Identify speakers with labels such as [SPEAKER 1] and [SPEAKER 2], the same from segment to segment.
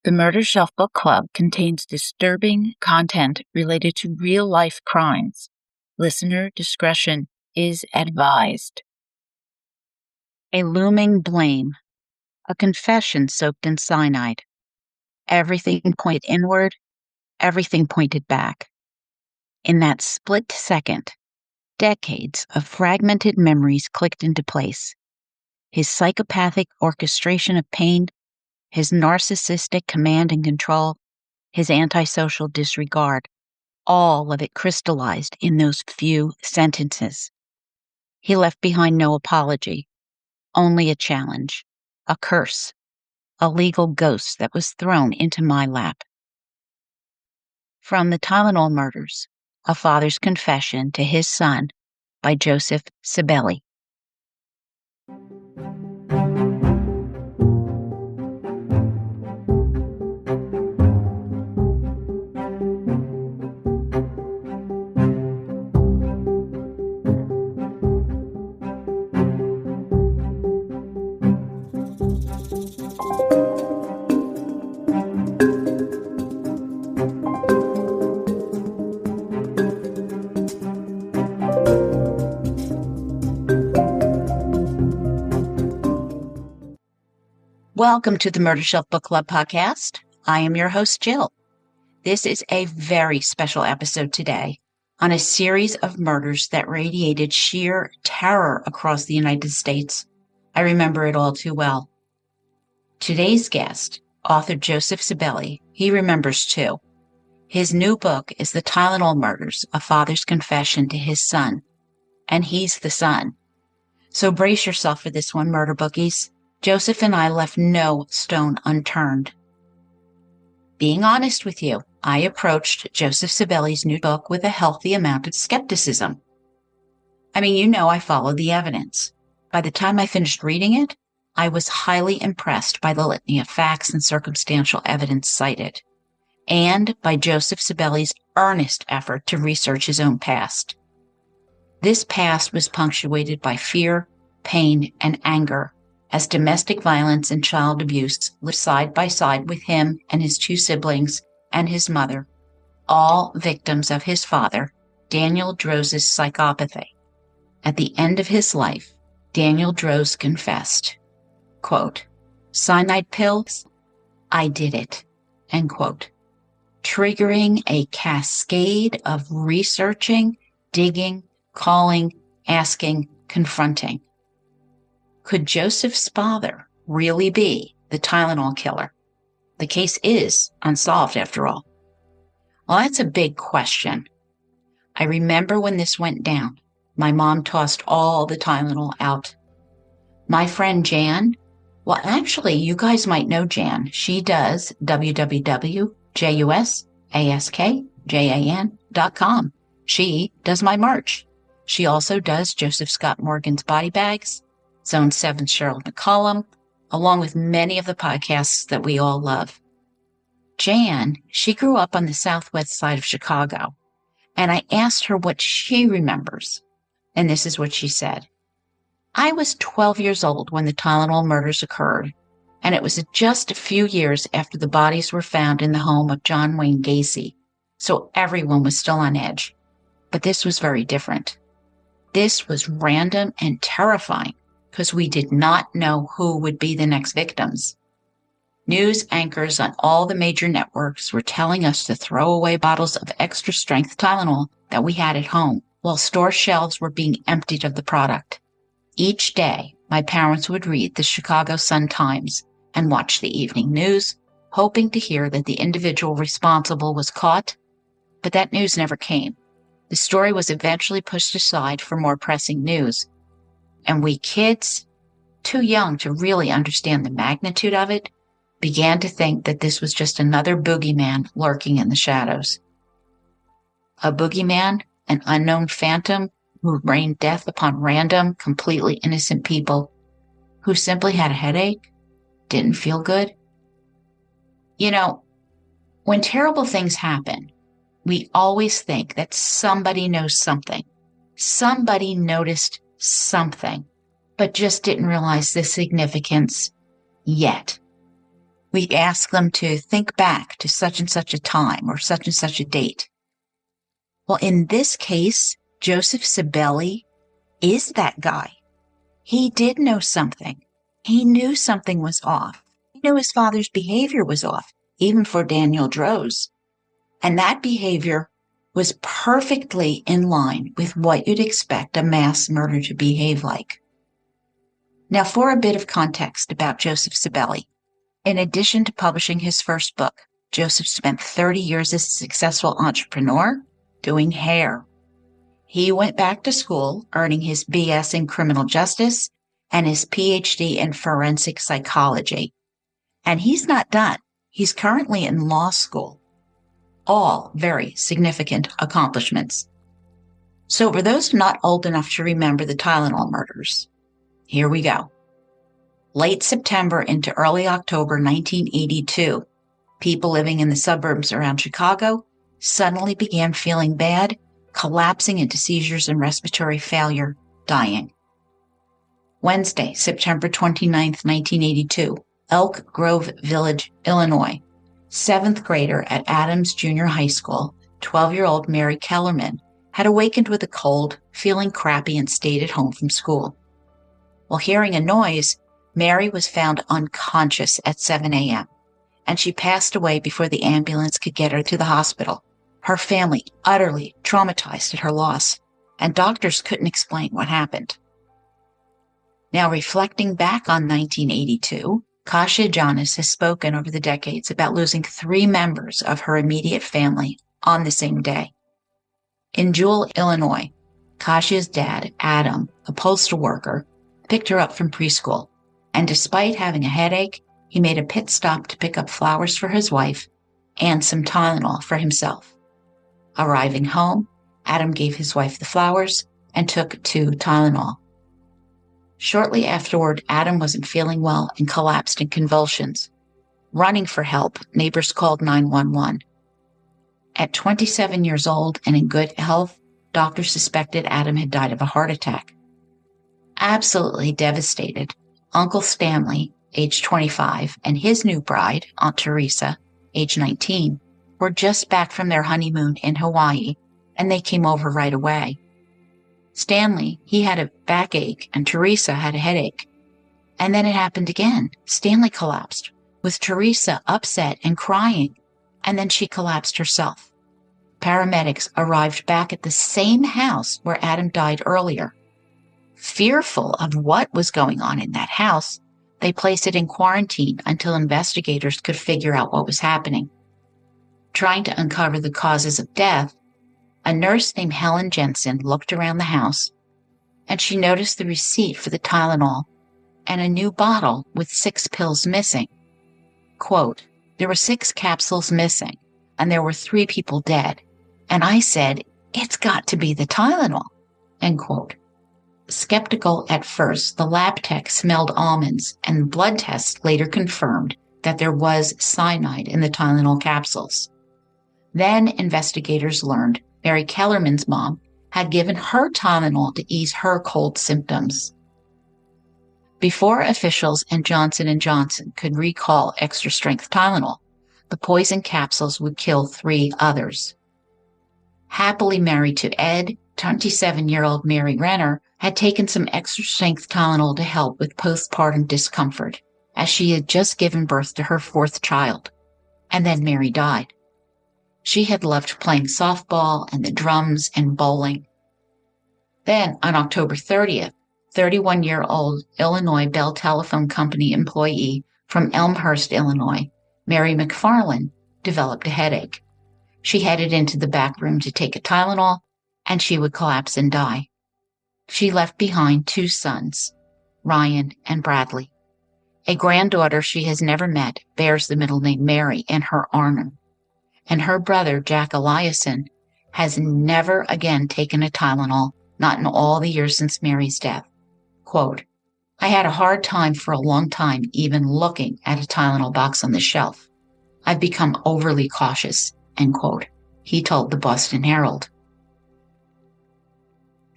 [SPEAKER 1] The Murder Shelf Book Club contains disturbing content related to real-life crimes. Listener discretion is advised. A looming blame. A confession soaked in cyanide. Everything pointed inward, everything pointed back. In that split second, decades of fragmented memories clicked into place. His psychopathic orchestration of pain, his narcissistic command and control, his antisocial disregard, all of it crystallized in those few sentences. He left behind no apology, only a challenge, a curse, a legal ghost that was thrown into my lap. From the Tylenol Murders, A Father's Confession to His Son by Joseph Cibelli. Welcome to the Murder Shelf Book Club podcast. I am your host, Jill. This is a very special episode today on a series of murders that radiated sheer terror across the United States. I remember it all too well. Today's guest, author Joseph Cibelli, he remembers too. His new book is The Tylenol Murders, A Father's Confession to His Son. And he's the son. So brace yourself for this one, murder bookies. Joseph and I left no stone unturned. Being honest with you, I approached Joseph Cibelli's new book with a healthy amount of skepticism. I mean, you know I follow the evidence. By the time I finished reading it, I was highly impressed by the litany of facts and circumstantial evidence cited, and by Joseph Cibelli's earnest effort to research his own past. This past was punctuated by fear, pain, and anger, as domestic violence and child abuse lived side by side with him and his two siblings and his mother, all victims of his father, Daniel Droz's psychopathy. At the end of his life, Daniel Droz confessed, quote, "Cyanide pills? I did it," end quote, triggering a cascade of researching, digging, calling, asking, confronting. Could Joseph's father really be the Tylenol killer? The case is unsolved after all. Well, that's a big question. I remember when this went down, my mom tossed all the Tylenol out. My friend Jan, well, actually, you guys might know Jan. She does www.jusaskjan.com. She does my merch. She also does Joseph Scott Morgan's body bags, Zone 7 Cheryl McCollum, along with many of the podcasts that we all love. Jan, she grew up on the southwest side of Chicago, and I asked her what she remembers, and this is what she said. I was 12 years old when the Tylenol murders occurred, and it was just a few years after the bodies were found in the home of John Wayne Gacy, so everyone was still on edge. But this was very different. This was random and terrifying, because we did not know who would be the next victims. News anchors on all the major networks were telling us to throw away bottles of extra-strength Tylenol that we had at home, while store shelves were being emptied of the product. Each day, my parents would read the Chicago Sun-Times and watch the evening news, hoping to hear that the individual responsible was caught, but that news never came. The story was eventually pushed aside for more pressing news. And we kids, too young to really understand the magnitude of it, began to think that this was just another boogeyman lurking in the shadows. A boogeyman, an unknown phantom who rained death upon random, completely innocent people who simply had a headache, didn't feel good. You know, when terrible things happen, we always think that somebody knows something. Somebody noticed something, but just didn't realize the significance yet. We ask them to think back to such and such a time or such and such a date. Well, in this case, Joseph Cibelli is that guy. He did know something. He knew something was off. He knew his father's behavior was off, even for Daniel Droz. And that behavior was perfectly in line with what you'd expect a mass murder to behave like. Now, for a bit of context about Joseph Cibelli, in addition to publishing his first book, Joseph spent 30 years as a successful entrepreneur doing hair. He went back to school, earning his BS in criminal justice and his PhD in forensic psychology. And he's not done. He's currently in law school. All very significant accomplishments. So for those not old enough to remember the Tylenol murders, here we go. Late September into early October 1982, people living in the suburbs around Chicago suddenly began feeling bad, collapsing into seizures and respiratory failure, dying. Wednesday, September 29th, 1982, Elk Grove Village, Illinois. Seventh grader at Adams Junior High School, 12-year-old Mary Kellerman, had awakened with a cold, feeling crappy, and stayed at home from school. While hearing a noise, Mary was found unconscious at 7 a.m., and she passed away before the ambulance could get her to the hospital. Her family utterly traumatized at her loss, and doctors couldn't explain what happened. Now, reflecting back on 1982, Kasia Janis has spoken over the decades about losing 3 members of her immediate family on the same day. In Jewell, Illinois, Kasia's dad, Adam, a postal worker, picked her up from preschool, and despite having a headache, he made a pit stop to pick up flowers for his wife and some Tylenol for himself. Arriving home, Adam gave his wife the flowers and took 2 Tylenol. Shortly afterward, Adam wasn't feeling well and collapsed in convulsions. Running for help, neighbors called 911. At 27 years old and in good health, doctors suspected Adam had died of a heart attack. Absolutely devastated, Uncle Stanley, age 25, and his new bride, Aunt Teresa, age 19, were just back from their honeymoon in Hawaii, and they came over right away. Stanley, he had a backache, and Teresa had a headache. And then it happened again. Stanley collapsed, with Teresa upset and crying, and then she collapsed herself. Paramedics arrived back at the same house where Adam died earlier. Fearful of what was going on in that house, they placed it in quarantine until investigators could figure out what was happening. Trying to uncover the causes of death, a nurse named Helen Jensen looked around the house, and she noticed the receipt for the Tylenol and a new bottle with 6 pills missing. Quote, "There were 6 capsules missing, and there were 3 people dead. And I said, it's got to be the Tylenol." End quote. Skeptical at first, the lab tech smelled almonds, and blood tests later confirmed that there was cyanide in the Tylenol capsules. Then investigators learned Mary Kellerman's mom had given her Tylenol to ease her cold symptoms. Before officials and Johnson & Johnson could recall extra-strength Tylenol, the poison capsules would kill 3 others. Happily married to Ed, 27-year-old Mary Renner had taken some extra-strength Tylenol to help with postpartum discomfort, as she had just given birth to her 4th child, and then Mary died. She had loved playing softball and the drums and bowling. Then, on October 30th, 31-year-old Illinois Bell Telephone Company employee from Elmhurst, Illinois, Mary McFarland, developed a headache. She headed into the back room to take a Tylenol, and she would collapse and die. She left behind 2 sons, Ryan and Bradley. A granddaughter she has never met bears the middle name Mary in her honor. And her brother, Jack Eliason, has never again taken a Tylenol, not in all the years since Mary's death. Quote, "I had a hard time for a long time even looking at a Tylenol box on the shelf. I've become overly cautious," end quote, he told the Boston Herald.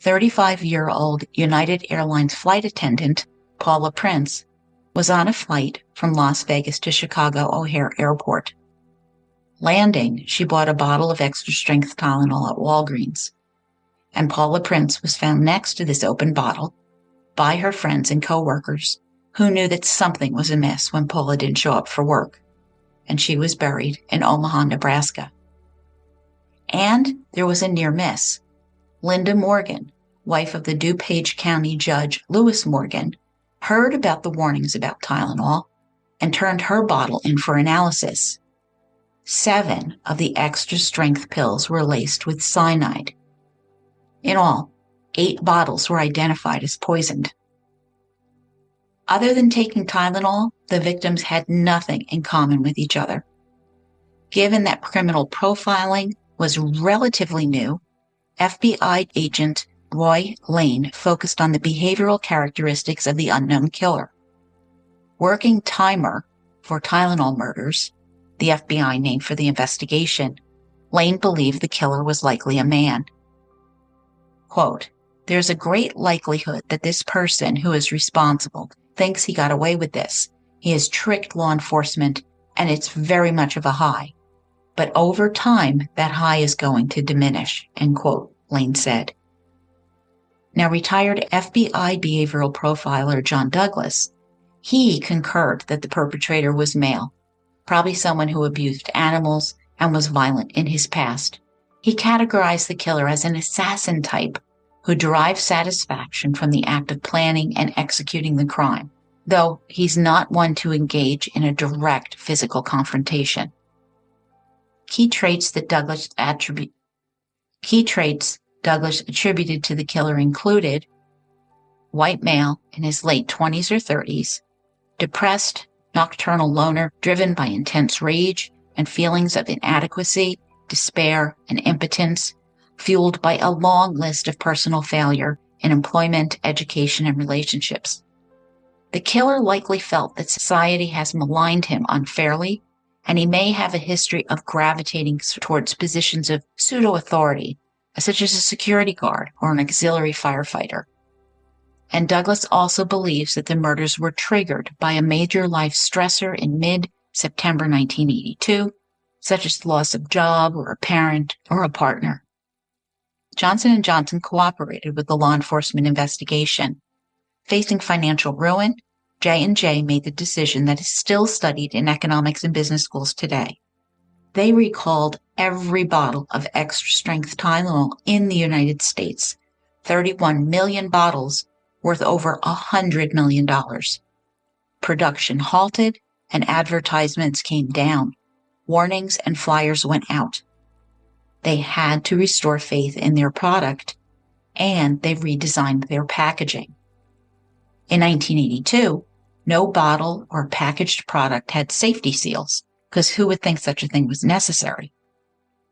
[SPEAKER 1] 35-year-old United Airlines flight attendant, Paula Prince, was on a flight from Las Vegas to Chicago O'Hare Airport. Landing, she bought a bottle of extra-strength Tylenol at Walgreens, and Paula Prince was found next to this open bottle by her friends and coworkers who knew that something was amiss when Paula didn't show up for work, and she was buried in Omaha, Nebraska. And there was a near miss. Linda Morgan, wife of the DuPage County Judge Lewis Morgan, heard about the warnings about Tylenol and turned her bottle in for analysis. 7 of the extra-strength pills were laced with cyanide. In all, 8 bottles were identified as poisoned. Other than taking Tylenol, the victims had nothing in common with each other. Given that criminal profiling was relatively new, FBI agent Roy Lane focused on the behavioral characteristics of the unknown killer. Working timer for Tylenol murders, the FBI name for the investigation, Lane believed the killer was likely a man. Quote, "There's a great likelihood that this person who is responsible thinks he got away with this. He has tricked law enforcement, and it's very much of a high. But over time, that high is going to diminish," end quote, Lane said. Now, retired FBI behavioral profiler John Douglas, he concurred that the perpetrator was male, probably someone who abused animals and was violent in his past. He categorized the killer as an assassin type who derived satisfaction from the act of planning and executing the crime, though he's not one to engage in a direct physical confrontation. Key traits Douglas attributed to the killer included white male in his late 20s or 30s, depressed, nocturnal loner driven by intense rage and feelings of inadequacy, despair, and impotence, fueled by a long list of personal failure in employment, education, and relationships. The killer likely felt that society has maligned him unfairly, and he may have a history of gravitating towards positions of pseudo-authority, such as a security guard or an auxiliary firefighter. And Douglas also believes that the murders were triggered by a major life stressor in mid-September 1982, such as the loss of job or a parent or a partner. Johnson & Johnson cooperated with the law enforcement investigation. Facing financial ruin, J&J made the decision that is still studied in economics and business schools today. They recalled every bottle of extra-strength Tylenol in the United States, 31 million bottles worth over $100 million. Production halted and advertisements came down. Warnings and flyers went out. They had to restore faith in their product, and they redesigned their packaging. In 1982, no bottle or packaged product had safety seals, because who would think such a thing was necessary?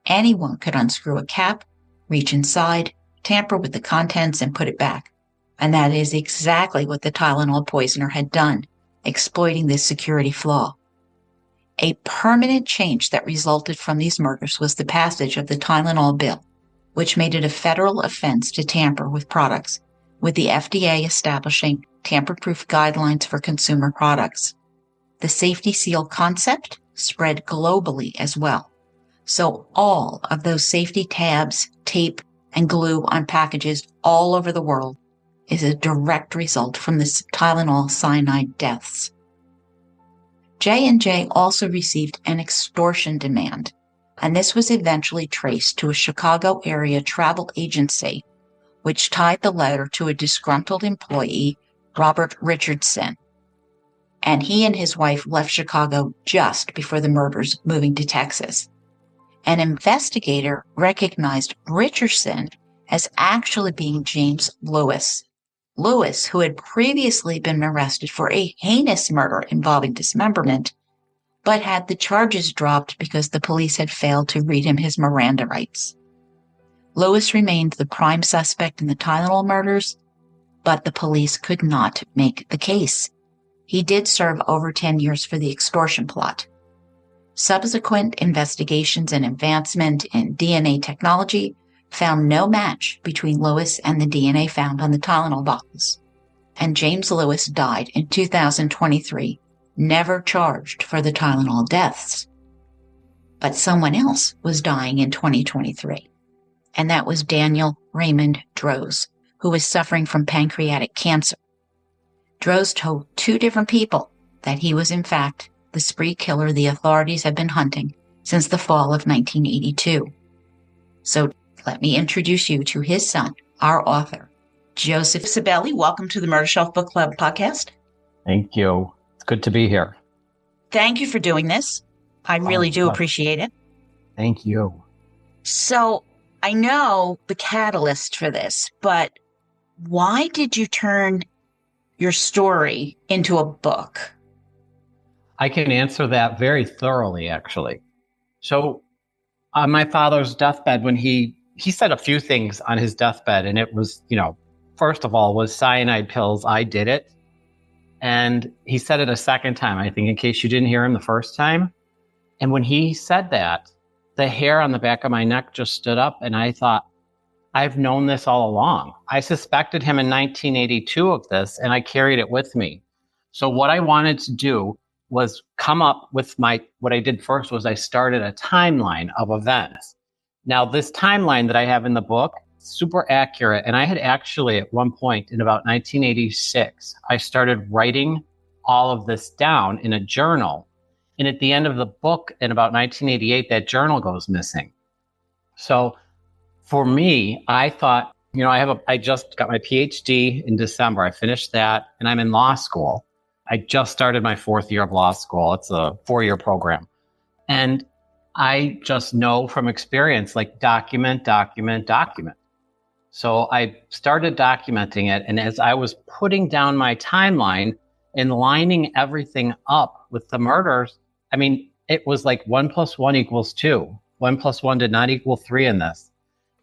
[SPEAKER 1] Anyone could unscrew a cap, reach inside, tamper with the contents, and put it back. And that is exactly what the Tylenol poisoner had done, exploiting this security flaw. A permanent change that resulted from these murders was the passage of the Tylenol bill, which made it a federal offense to tamper with products, with the FDA establishing tamper-proof guidelines for consumer products. The safety seal concept spread globally as well. So all of those safety tabs, tape, and glue on packages all over the world is a direct result from the Tylenol cyanide deaths. J&J also received an extortion demand, and this was eventually traced to a Chicago area travel agency, which tied the letter to a disgruntled employee, Robert Richardson. And he and his wife left Chicago just before the murders, moving to Texas. An investigator recognized Richardson as actually being James Lewis. Lewis, who had previously been arrested for a heinous murder involving dismemberment, but had the charges dropped because the police had failed to read him his Miranda rights. Lewis remained the prime suspect in the Tylenol murders, but the police could not make the case. He did serve over 10 years for the extortion plot. Subsequent investigations and advancement in DNA technology found no match between Lewis and the DNA found on the Tylenol bottles. and James Lewis died in 2023, never charged for the Tylenol deaths. But someone else was dying in 2023, and that was Daniel Raymond Droz, who was suffering from pancreatic cancer. Droz told two different people that he was, in fact, the spree killer the authorities have been hunting since the fall of 1982. So let me introduce you to his son, our author, Joseph Cibelli. Welcome to the Murder Shelf Book Club podcast.
[SPEAKER 2] Thank you. It's good to be here.
[SPEAKER 1] Thank you for doing this. I really do appreciate it.
[SPEAKER 2] Thank you.
[SPEAKER 1] So I know the catalyst for this, but why did you turn your story into a book?
[SPEAKER 2] I can answer that very thoroughly, actually. So on my father's deathbed, when he said a few things on his deathbed, and it was, first of all, was cyanide pills. I did it. And he said it a second time, I think, in case you didn't hear him the first time. And when he said that, the hair on the back of my neck just stood up, and I thought, I've known this all along. I suspected him in 1982 of this, and I carried it with me. So what I wanted to do was come up with what I did first was I started a timeline of events. Now, this timeline that I have in the book, super accurate. And I had actually, at one point in about 1986, I started writing all of this down in a journal. And at the end of the book, in about 1988, that journal goes missing. So for me, I thought, I just got my PhD in December. I finished that, and I'm in law school. I just started my fourth year of law school. It's a 4-year program. And I just know from experience, like document. So I started documenting it. And as I was putting down my timeline and lining everything up with the murders, it was like 1 + 1 = 2. 1 + 1 did not equal 3 in this.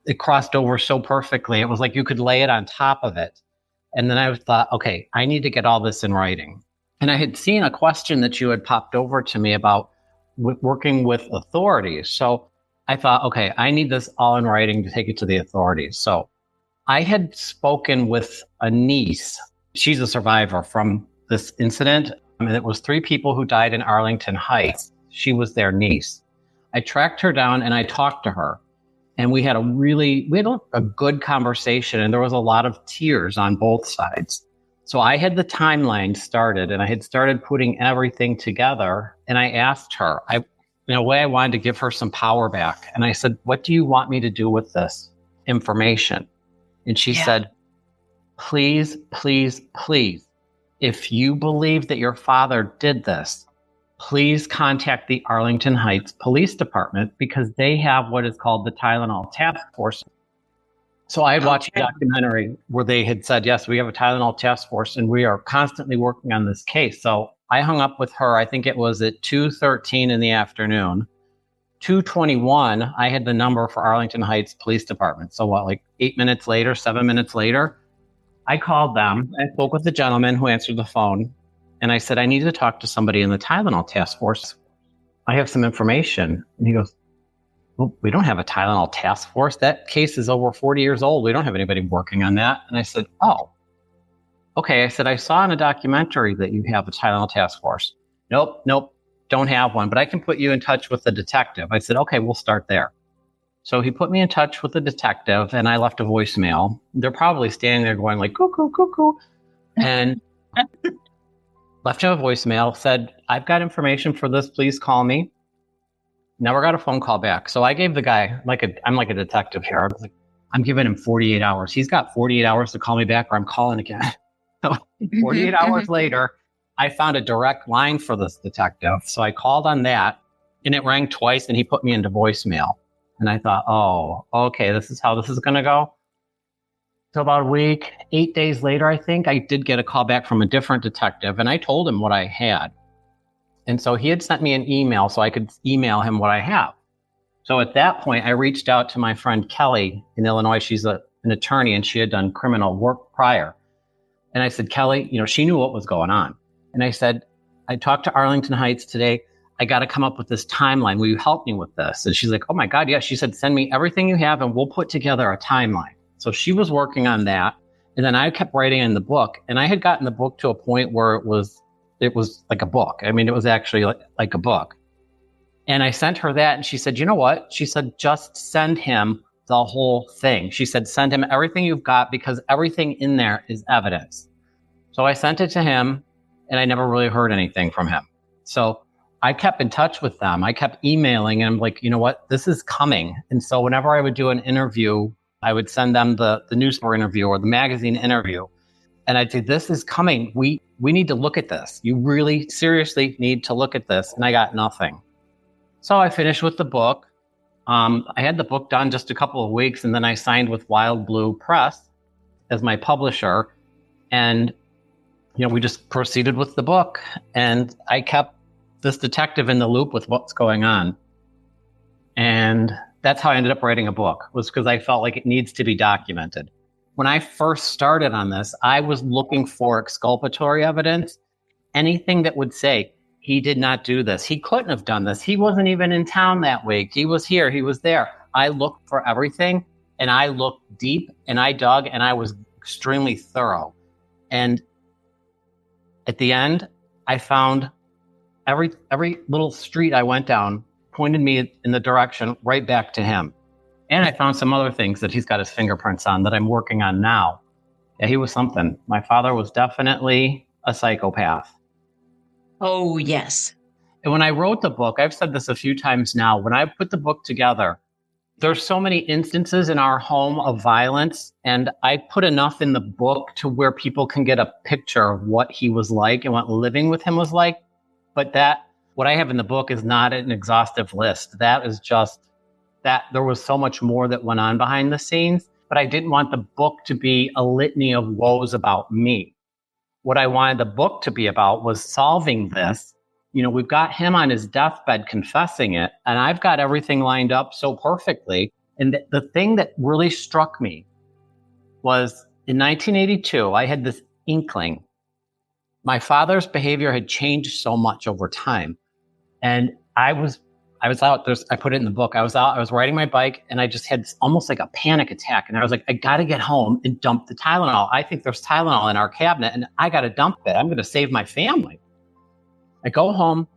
[SPEAKER 2] It crossed over so perfectly. It was like you could lay it on top of it. And then I thought, okay, I need to get all this in writing. And I had seen a question that you had popped over to me about working with authorities. So I thought, okay, I need this all in writing to take it to the authorities. So I had spoken with a niece. She's a survivor from this incident. And it was 3 people who died in Arlington Heights. She was their niece. I tracked her down and I talked to her. And we had a good conversation, and there was a lot of tears on both sides. So I had the timeline started, and I had started putting everything together. And I asked her, in a way, I wanted to give her some power back. And I said, what do you want me to do with this information? And she said, please, please, please, if you believe that your father did this, please contact the Arlington Heights Police Department, because they have what is called the Tylenol Task Force. So I had watched a documentary where they had said, yes, we have a Tylenol Task Force and we are constantly working on this case. So I hung up with her. I think it was at 2:13 in the afternoon. 2:21, I had the number for Arlington Heights Police Department. So 8 minutes later, 7 minutes later, I called them. I spoke with the gentleman who answered the phone. And I said, I need to talk to somebody in the Tylenol Task Force. I have some information. And he goes, well, we don't have a Tylenol Task Force. That case is over 40 years old. We don't have anybody working on that. And I said, oh, okay. I said, I saw in a documentary that you have a Tylenol Task Force. Nope, don't have one, but I can put you in touch with the detective. I said, okay, we'll start there. So he put me in touch with the detective, and I left a voicemail. They're probably standing there going like, cuckoo, cuckoo. And left him a voicemail, said, I've got information for this. Please call me. Never got a phone call back. So I gave the guy, I'm like a detective here. I was like, I'm giving him 48 hours. He's got 48 hours to call me back, or I'm calling again. So 48 hours later, I found a direct line for this detective. So I called on that, and it rang twice, and he put me into voicemail. And I thought, oh, okay, this is how this is going to go. So about a week, 8 days later, I think, I did get a call back from a different detective, and I told him what I had. And so he had sent me an email so I could email him what I have. So at that point, I reached out to my friend Kelly in Illinois. She's an attorney, and she had done criminal work prior. And I said, Kelly, she knew what was going on. And I said, I talked to Arlington Heights today. I got to come up with this timeline. Will you help me with this? And she's like, oh my God, yeah. She said, send me everything you have and we'll put together a timeline. So she was working on that. And then I kept writing in the book, and I had gotten the book to a point where it was like a book. I mean, it was actually like a book. And I sent her that, and she said, you know what? She said, just send him the whole thing. She said, send him everything you've got because everything in there is evidence. So I sent it to him, and I never really heard anything from him. So I kept in touch with them. I kept emailing, and I'm like, you know what? This is coming. And so whenever I would do an interview, I would send them the newspaper interview or the magazine interview. And I'd say, this is coming. We need to look at this. You really seriously need to look at this. And I got nothing. So I finished with the book. I had the book done just a couple of weeks, and then I signed with Wild Blue Press as my publisher. And, we just proceeded with the book. And I kept this detective in the loop with what's going on. And that's how I ended up writing a book, was because I felt like it needs to be documented. When I first started on this, I was looking for exculpatory evidence, anything that would say, he did not do this. He couldn't have done this. He wasn't even in town that week. He was here. He was there. I looked for everything, and I looked deep, and I dug, and I was extremely thorough. And at the end, I found every little street I went down pointed me in the direction right back to him. And I found some other things that he's got his fingerprints on that I'm working on now. Yeah, he was something. My father was definitely a psychopath.
[SPEAKER 1] Oh, yes.
[SPEAKER 2] And when I wrote the book, I've said this a few times now, when I put the book together, there's so many instances in our home of violence, and I put enough in the book to where people can get a picture of what he was like and what living with him was like. But what I have in the book is not an exhaustive list. That is just that there was so much more that went on behind the scenes, but I didn't want the book to be a litany of woes about me. What I wanted the book to be about was solving this. We've got him on his deathbed confessing it, and I've got everything lined up so perfectly. And the thing that really struck me was in 1982, I had this inkling. My father's behavior had changed so much over time. And I was out, I put it in the book. I was riding my bike, and I just had almost like a panic attack. And I was like, I got to get home and dump the Tylenol. I think there's Tylenol in our cabinet, and I got to dump it. I'm going to save my family. I go home,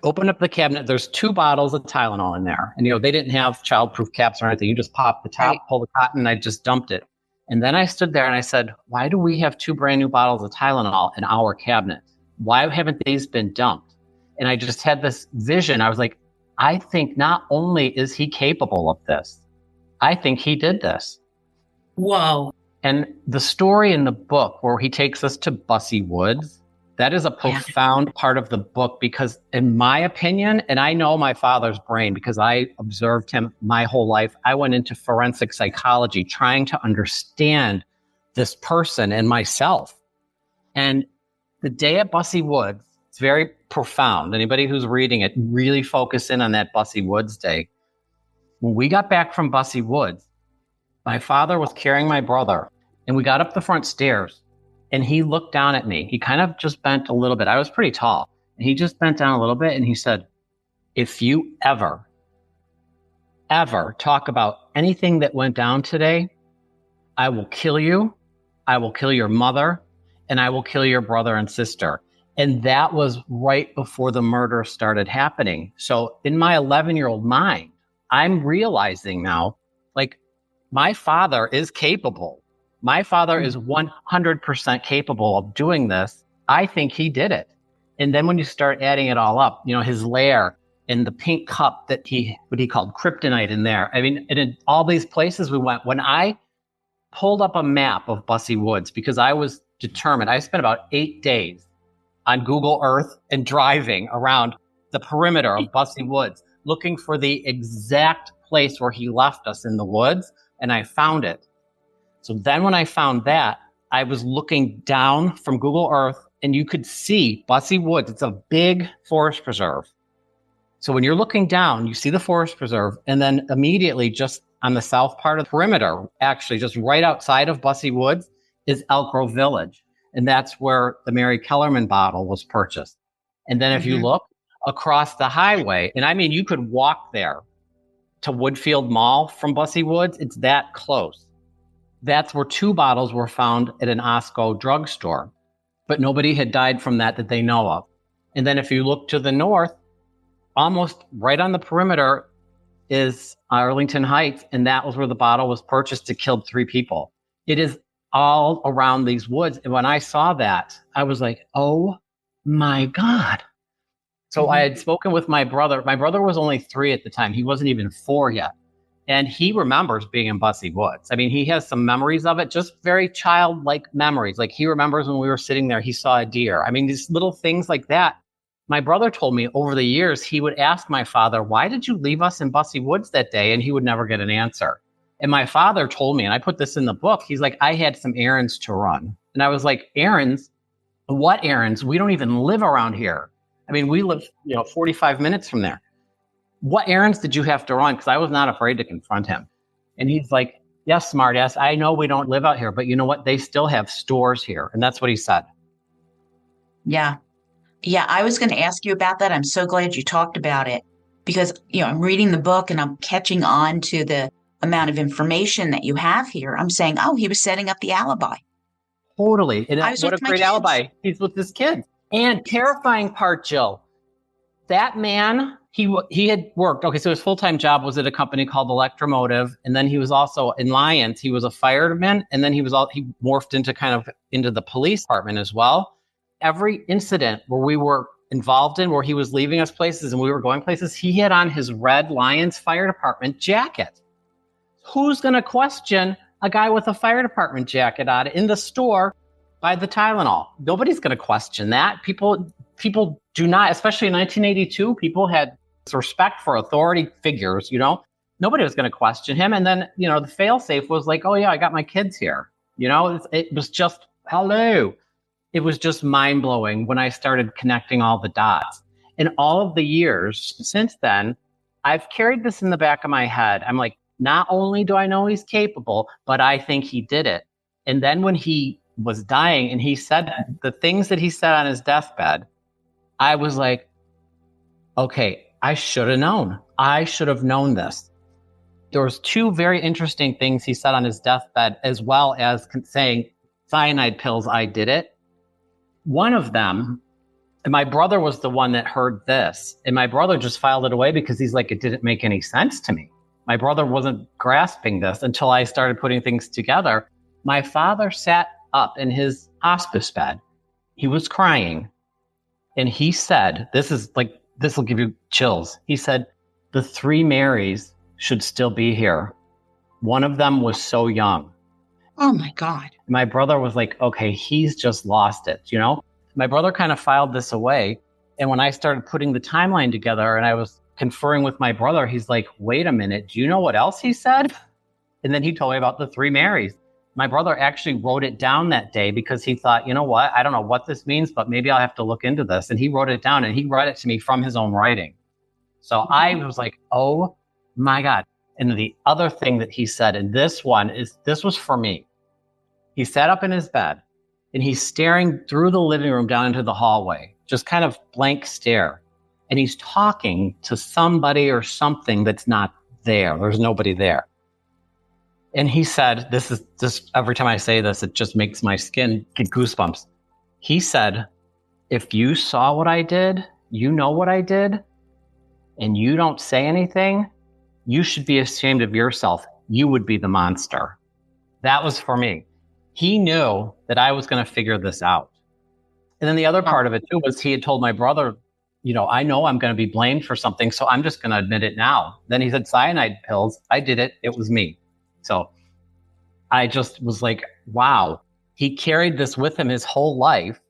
[SPEAKER 2] open up the cabinet. There's 2 bottles of Tylenol in there. And, they didn't have childproof caps or anything. You just pop the top, pull the cotton, and I just dumped it. And then I stood there and I said, why do we have 2 brand new bottles of Tylenol in our cabinet? Why haven't these been dumped? And I just had this vision. I was like, I think not only is he capable of this, I think he did this.
[SPEAKER 1] Whoa.
[SPEAKER 2] And the story in the book where he takes us to Bussy Woods, that is a profound part of the book, because in my opinion, and I know my father's brain because I observed him my whole life, I went into forensic psychology trying to understand this person and myself. And the day at Bussy Woods, it's very profound. Anybody who's reading it, really focus in on that Bussy Woods day. When we got back from Bussy Woods, my father was carrying my brother, and we got up the front stairs, and he looked down at me. He kind of just bent a little bit. I was pretty tall. And he just bent down a little bit, and he said, if you ever talk about anything that went down today, I will kill you. I will kill your mother, and I will kill your brother and sister. And that was right before the murder started happening. So in my 11-year-old mind, I'm realizing now, like, my father is capable. My father is 100% capable of doing this. I think he did it. And then when you start adding it all up, his lair and the pink cup that what he called kryptonite in there. I mean, and in all these places we went, when I pulled up a map of Bussy Woods, because I was determined, I spent about 8 days on Google Earth and driving around the perimeter of Bussy Woods, looking for the exact place where he left us in the woods, and I found it. So then when I found that, I was looking down from Google Earth, and you could see Bussy Woods. It's a big forest preserve. So when you're looking down, you see the forest preserve, and then immediately just on the south part of the perimeter, actually just right outside of Bussy Woods, is Elk Grove Village. And that's where the Mary Kellerman bottle was purchased. And then if you look across the highway, and I mean, you could walk there to Woodfield Mall from Bussy Woods. It's that close. That's where 2 bottles were found at an Osco drugstore, but nobody had died from that they know of. And then if you look to the north, almost right on the perimeter is Arlington Heights, and that was where the bottle was purchased. It killed 3 people. It is all around these woods. And when I saw that, I was like, oh my God. So I had spoken with my brother. My brother was only 3 at the time. He wasn't even 4 yet. And he remembers being in Bussey Woods. I mean, he has some memories of it, just very childlike memories. Like he remembers when we were sitting there, he saw a deer. I mean, these little things like that. My brother told me over the years, he would ask my father, why did you leave us in Bussey Woods that day? And he would never get an answer. And my father told me, and I put this in the book, he's like, I had some errands to run. And I was like, errands? What errands? We don't even live around here. I mean, we live, 45 minutes from there. What errands did you have to run? Because I was not afraid to confront him. And he's like, yes, smartass, I know we don't live out here, but you know what? They still have stores here. And that's what he said.
[SPEAKER 1] Yeah. Yeah, I was going to ask you about that. I'm so glad you talked about it because, I'm reading the book and I'm catching on to the amount of information that you have here. I'm saying, oh, he was setting up the alibi.
[SPEAKER 2] Totally. And what a great alibi. He's with his kids. And terrifying part, Jill, that man, he had worked. Okay, so his full-time job was at a company called Electromotive. And then he was also in Lyons. He was a fireman. And then he morphed into the police department as well. Every incident where we were involved in, where he was leaving us places and we were going places, he had on his red Lyons Fire Department jacket. Who's going to question a guy with a fire department jacket on in the store by the Tylenol? Nobody's going to question that. People do not, especially in 1982, people had respect for authority figures, Nobody was going to question him. And then, the fail-safe was like, oh yeah, I got my kids here. It was just, hello. It was just mind-blowing when I started connecting all the dots. In all of the years since then, I've carried this in the back of my head. I'm like, not only do I know he's capable, but I think he did it. And then when he was dying and he said the things that he said on his deathbed, I was like, okay, I should have known. I should have known this. There was 2 very interesting things he said on his deathbed, as well as saying, cyanide pills, I did it. One of them, and my brother was the one that heard this, and my brother just filed it away because he's like, it didn't make any sense to me. My brother wasn't grasping this until I started putting things together. My father sat up in his hospice bed. He was crying. And he said, this will give you chills. He said, the 3 Marys should still be here. One of them was so young.
[SPEAKER 1] Oh my God.
[SPEAKER 2] My brother was like, okay, he's just lost it, My brother kind of filed this away. And when I started putting the timeline together and I was conferring with my brother, he's like, wait a minute, do you know what else he said? And then he told me about the 3 Marys. My brother actually wrote it down that day because he thought, you know what? I don't know what this means, but maybe I'll have to look into this. And he wrote it down and he read it to me from his own writing. So I was like, oh my God. And the other thing that he said, and this was for me. He sat up in his bed and he's staring through the living room down into the hallway, just kind of blank stare. And he's talking to somebody or something that's not there. There's nobody there. And he said, this is just, every time I say this, it just makes my skin get goosebumps. He said, if you saw what I did, you know what I did, and you don't say anything, you should be ashamed of yourself. You would be the monster. That was for me. He knew that I was going to figure this out. And then the other part of it too was he had told my brother, I know I'm going to be blamed for something, so I'm just going to admit it now. Then he said, cyanide pills. I did it. It was me. So I just was like, wow, he carried this with him his whole life.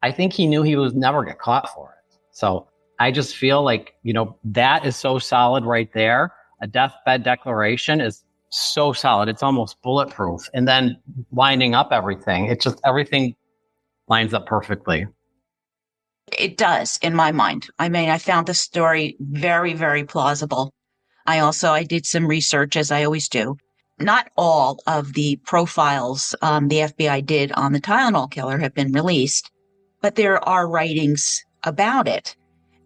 [SPEAKER 2] I think he knew he was never get caught for it. So I just feel like, that is so solid right there. A deathbed declaration is so solid. It's almost bulletproof. And then winding up everything, everything lines up perfectly.
[SPEAKER 1] It does, in my mind. I mean, I found the story very, very plausible. I did some research, as I always do. Not all of the profiles the FBI did on the Tylenol Killer have been released, but there are writings about it.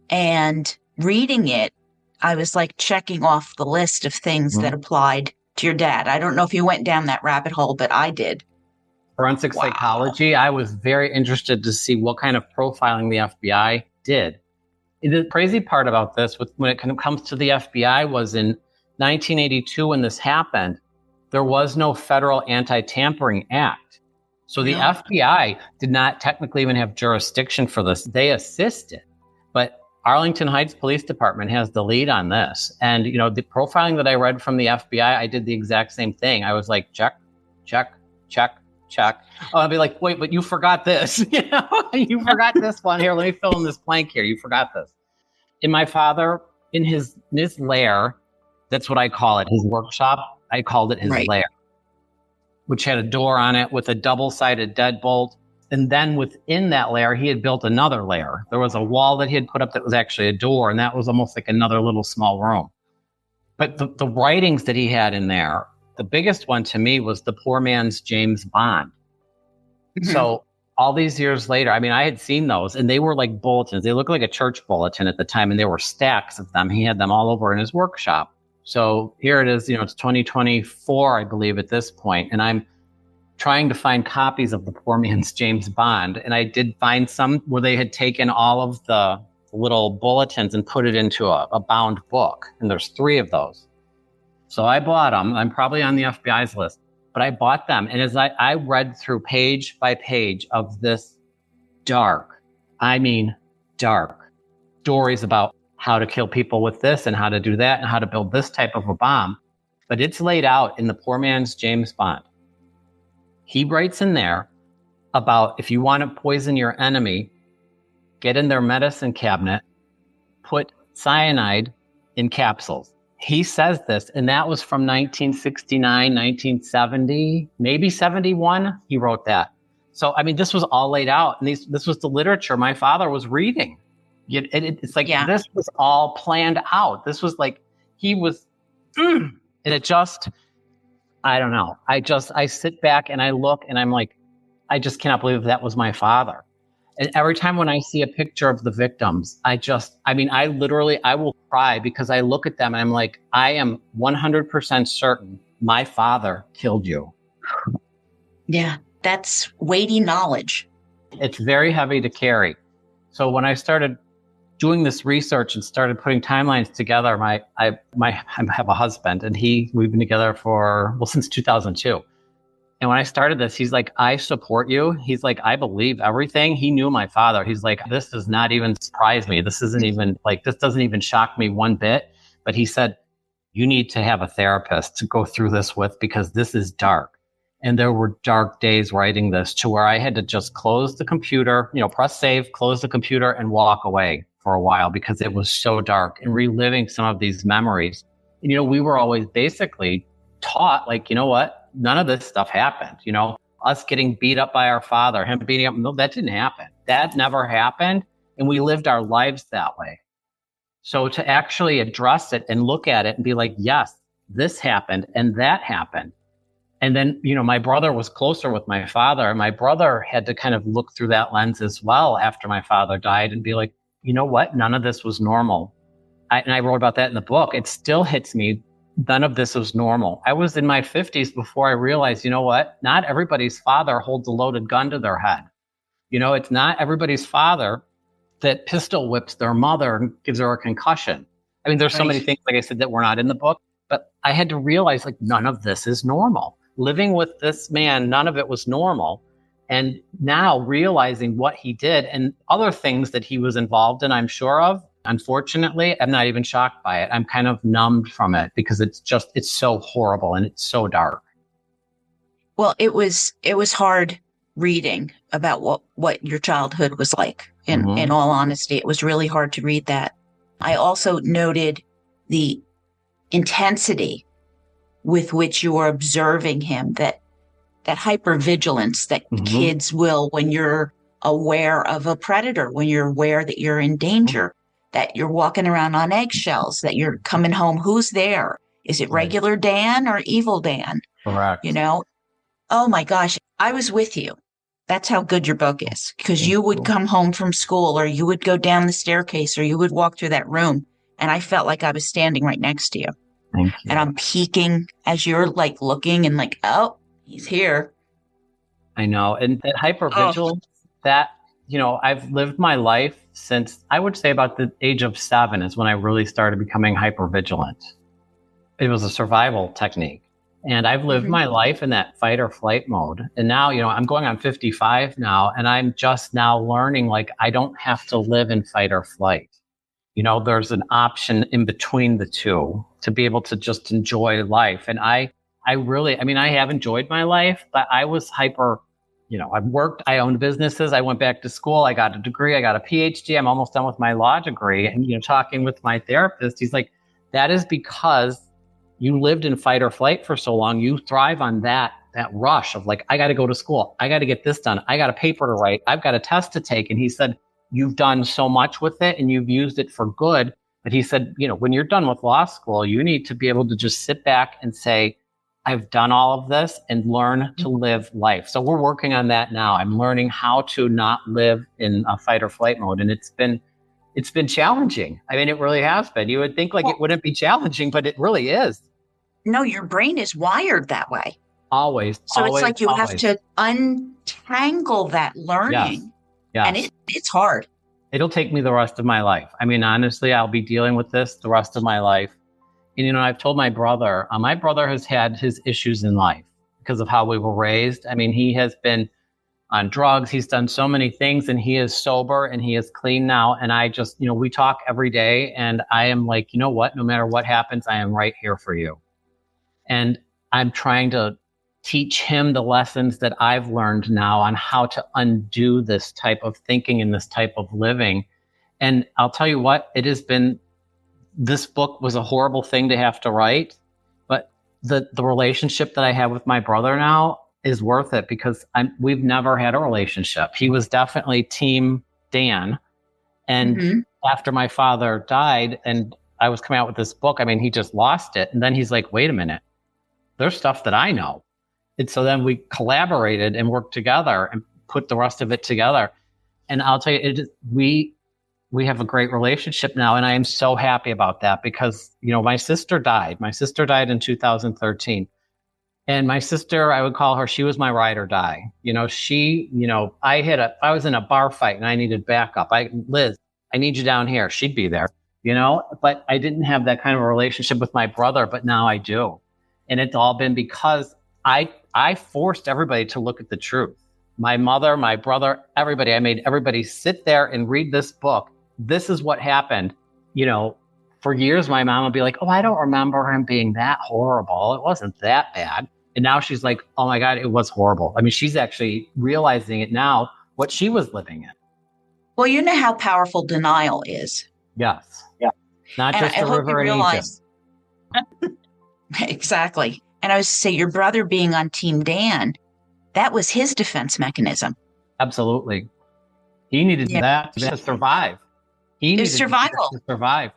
[SPEAKER 1] And reading it, I was like checking off the list of things that applied to your dad? I don't know if you went down that rabbit hole, but I did.
[SPEAKER 2] Forensic psychology, I was very interested to see what kind of profiling the FBI did. The crazy part about this, when it comes to the FBI, was in 1982 when this happened, there was no federal anti-tampering act. So the FBI did not technically even have jurisdiction for this. They assisted. But Arlington Heights Police Department has the lead on this. And, the profiling that I read from the FBI, I did the exact same thing. I was like, check, check, check, check. Oh, I'd be like, wait, but you forgot this. You forgot this one here. Let me fill in this blank here. You forgot this. And my father, in his lair, that's what I call it, his workshop, I called it his lair, which had a door on it with a double-sided deadbolt. And then within that lair, he had built another lair. There was a wall that he had put up that was actually a door, and that was almost like another little small room. But the writings that he had in there, the biggest one to me was the poor man's James Bond. Mm-hmm. So all these years later, I had seen those, and they were like bulletins. They looked like a church bulletin at the time, and there were stacks of them. He had them all over in his workshop. So here it is, it's 2024, I believe, at this point, and I'm trying to find copies of the poor man's James Bond. And I did find some where they had taken all of the little bulletins and put it into a bound book. And there's 3 of those. So I bought them. I'm probably on the FBI's list, but I bought them. And as I read through page by page of this dark stories about how to kill people with this and how to do that and how to build this type of a bomb. But it's laid out in the poor man's James Bond. He writes in there about if you want to poison your enemy, get in their medicine cabinet, put cyanide in capsules. He says this, and that was from 1969, 1970, maybe 71. He wrote that. So, this was all laid out, and this was the literature my father was reading. It's like This was all planned out. This was like he was, and it just... I don't know. I sit back and I look and I'm like, I just cannot believe that was my father. And every time when I see a picture of the victims, I will cry because I look at them and I'm like, I am 100% certain my father killed you.
[SPEAKER 1] Yeah, that's weighty knowledge. It's
[SPEAKER 2] very heavy to So when I started doing this research and started putting timelines together, I have a husband, and we've been together since 2002. And when I started this, he's like, I support you. He's like, I believe everything. He knew my father. He's like, this does not even surprise me. This isn't even this doesn't even shock me one bit. But he said, you need to have a therapist to go through this with, because this is dark. And there were dark days writing this to where I had to just close the computer, press save, close the computer, and walk away for a while because it was so dark, and reliving some of these memories. And, we were always basically taught, like, what? None of this stuff happened. Us getting beat up by our father, him beating up. No, that didn't happen. That never happened. And we lived our lives that way. So to actually address it and look at it and be like, yes, this happened and that happened. And then, my brother was closer with my father. My brother had to kind of look through that lens as well after my father died and be like, you know what? None of this was normal. And I wrote about that in the book. It still hits me. None of this was normal. I was in my 50s before I realized, you know what? Not everybody's father holds a loaded gun to their head. It's not everybody's father that pistol whips their mother and gives her a concussion. There's so many things, like I said, that were not in the book, but I had to realize, like, none of this is normal. Living with this man, none of it was normal. And now realizing what he did and other things that he was involved in, I'm sure of, unfortunately, I'm not even shocked by it. I'm kind of numbed from it because it's so horrible and it's so dark.
[SPEAKER 1] Well, it was hard reading about what your childhood was like. In all honesty, it was really hard to read that. I also noted the intensity with which you were observing him, that hypervigilance that kids will when you're aware of a predator, when you're aware that you're in danger, that you're walking around on eggshells, that you're coming home. Who's there? Is it regular Dan or evil Dan?
[SPEAKER 2] Correct.
[SPEAKER 1] Oh my gosh, I was with you. That's how good your book is, because you would come home from school, or you would go down the staircase, or you would walk through that room, and I felt like I was standing right next to you.
[SPEAKER 2] Thank you.
[SPEAKER 1] And I'm peeking as you're like looking and like, oh, he's here.
[SPEAKER 2] I know. And that hypervigilance, that, I've lived my life since I would say about the age of 7 is when I really started becoming hypervigilant. It was a survival technique. And I've lived my life in that fight or flight mode. And now, I'm going on 55 now, and I'm just now learning, like, I don't have to live in fight or flight. There's an option in between the two to be able to just enjoy life. And I have enjoyed my life, but I was hyper, I've worked, I owned businesses. I went back to school. I got a degree. I got a PhD. I'm almost done with my law degree. And, talking with my therapist, he's like, that is because you lived in fight or flight for so long. You thrive on that rush of like, I got to go to school. I got to get this done. I got a paper to write. I've got a test to take. And he said, you've done so much with it and you've used it for good. But he said, when you're done with law school, you need to be able to just sit back and say, I've done all of this and learn to live life. So we're working on that now. I'm learning how to not live in a fight or flight mode. And it's been challenging. I mean, it really has been. You would think like it wouldn't be challenging, but it really is.
[SPEAKER 1] No, your brain is wired that way.
[SPEAKER 2] Always.
[SPEAKER 1] So
[SPEAKER 2] always,
[SPEAKER 1] it's like you
[SPEAKER 2] always.
[SPEAKER 1] have to untangle that learning.
[SPEAKER 2] Yes.
[SPEAKER 1] And it's hard.
[SPEAKER 2] It'll take me the rest of my life. I mean, honestly, I'll be dealing with this the rest of my life. And, I've told my brother has had his issues in life because of how we were raised. I mean, he has been on drugs. He's done so many things and he is sober and he is clean now. And I just, we talk every day and I am like, you know what, no matter what happens, I am right here for you. And I'm trying to teach him the lessons that I've learned now on how to undo this type of thinking and this type of living. And I'll tell you what, this book was a horrible thing to have to write, but the relationship that I have with my brother now is worth it because we've never had a relationship. He was definitely team Dan. And after my father died and I was coming out with this book, I mean, he just lost it. And then he's like, wait a minute, there's stuff that I know. And so then we collaborated and worked together and put the rest of it together. And I'll tell you, we have a great relationship now. And I am so happy about that because, my sister died. My sister died in 2013. And my sister, I would call her, she was my ride or die. I was in a bar fight and I needed backup. Liz, I need you down here. She'd be there, but I didn't have that kind of a relationship with my brother, but now I do. And it's all been because I forced everybody to look at the truth. My mother, my brother, everybody, I made everybody sit there and read this book. This is what happened. For years, my mom would be like, oh, I don't remember him being that horrible. It wasn't that bad. And now she's like, oh my God, it was horrible. I mean, she's actually realizing it now, what she was living in.
[SPEAKER 1] Well, you know how powerful denial is.
[SPEAKER 2] Yes. Yeah. Not
[SPEAKER 1] and
[SPEAKER 2] just
[SPEAKER 1] I
[SPEAKER 2] a
[SPEAKER 1] hope
[SPEAKER 2] river
[SPEAKER 1] you
[SPEAKER 2] in
[SPEAKER 1] realize,
[SPEAKER 2] Egypt.
[SPEAKER 1] Exactly. And I was to say, your brother being on Team Dan, that was his defense mechanism.
[SPEAKER 2] Absolutely. He needed that to survive. He needed
[SPEAKER 1] survival
[SPEAKER 2] to survive.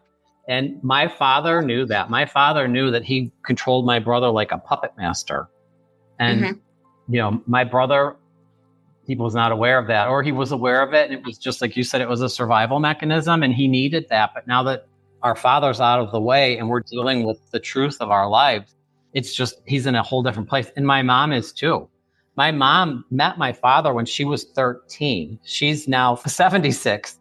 [SPEAKER 2] And my father knew that. My father knew that he controlled my brother like a puppet master. And, my brother, he was not aware of that, or he was aware of it. And it was just like you said, it was a survival mechanism and he needed that. But now that our father's out of the way and we're dealing with the truth of our lives, it's just, he's in a whole different place. And my mom is too. My mom met my father when she was 13. She's now 76.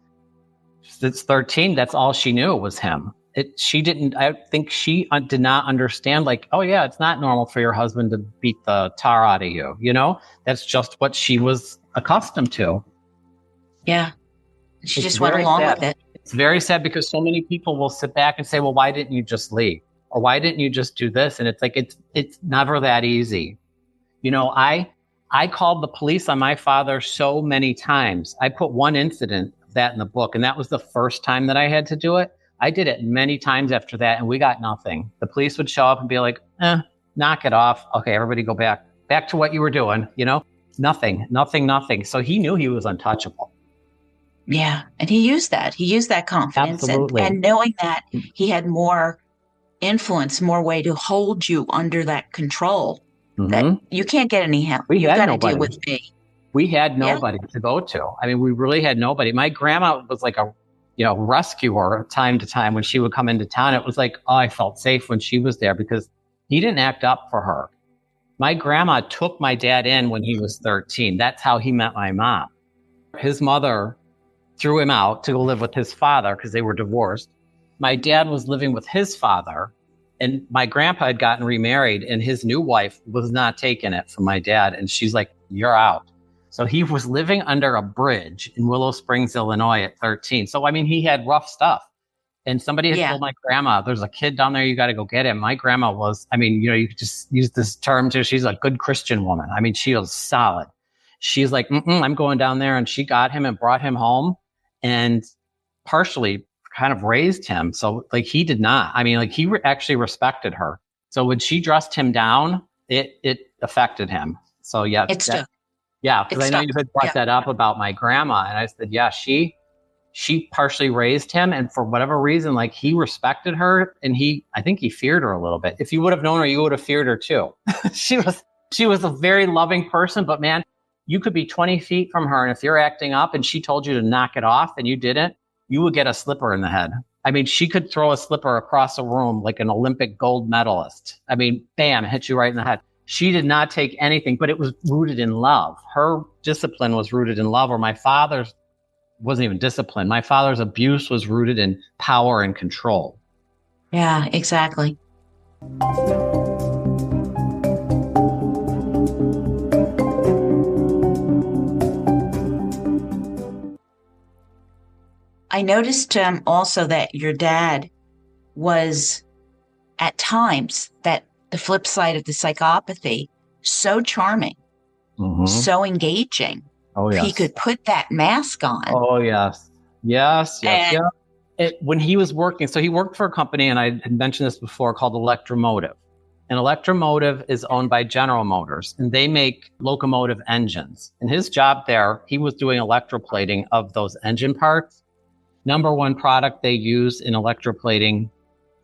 [SPEAKER 2] It's 13. That's all she knew was him. I think she did not understand, like, oh yeah, it's not normal for your husband to beat the tar out of you. That's just what she was accustomed to.
[SPEAKER 1] Yeah. She just went along with it.
[SPEAKER 2] It's very sad because so many people will sit back and say, well, why didn't you just leave? Or why didn't you just do this? And it's like, it's never that easy. I called the police on my father so many times. I put one incident of that in the book, and that was the first time that I had to do it. I did it many times after that, and we got nothing. The police would show up and be like, knock it off. Okay, everybody go back to what you were doing. Nothing. So he knew he was untouchable.
[SPEAKER 1] Yeah. And he used that. He used that confidence.
[SPEAKER 2] Absolutely.
[SPEAKER 1] And knowing that he had more influence, more way to hold you under that control. That you can't get any help. You got to deal with me.
[SPEAKER 2] We had nobody to go to. I mean, we really had nobody. My grandma was like rescue her time to time when she would come into town. It was like, oh, I felt safe when she was there because he didn't act up for her. My grandma took my dad in when he was 13. That's how he met my mom. His mother threw him out to go live with his father because they were divorced. My dad was living with his father, and my grandpa had gotten remarried, and his new wife was not taking it from my dad. And she's like, you're out. So he was living under a bridge in Willow Springs, Illinois at 13. So, I mean, he had rough stuff. And somebody had told my grandma, there's a kid down there, you got to go get him. My grandma was, I mean, you could just use this term too. She's a good Christian woman. I mean, she was solid. She's like, I'm going down there. And she got him and brought him home and partially kind of raised him. So like he did not, I mean, like he actually respected her. So when she dressed him down, it affected him. So yeah. Yeah, because I know you had brought that up about my grandma. And I said, yeah, she partially raised him. And for whatever reason, like he respected her and I think he feared her a little bit. If you would have known her, you would have feared her too. She was a very loving person, but man, you could be 20 feet from her. And if you're acting up and she told you to knock it off and you didn't, you would get a slipper in the head. I mean, she could throw a slipper across a room like an Olympic gold medalist. I mean, bam, hit you right in the head. She did not take anything, but it was rooted in love. Her discipline was rooted in love, or my father's wasn't even discipline. My father's abuse was rooted in power and control.
[SPEAKER 1] Yeah, exactly. I noticed also that your dad was at times that the flip side of the psychopathy, so charming, so engaging.
[SPEAKER 2] Oh, yes.
[SPEAKER 1] He could put that mask on.
[SPEAKER 2] Oh, yes. Yes. When he was working, so he worked for a company, and I had mentioned this before, called Electromotive. And Electromotive is owned by General Motors, and they make locomotive engines. And his job there, he was doing electroplating of those engine parts. Number one product they use in electroplating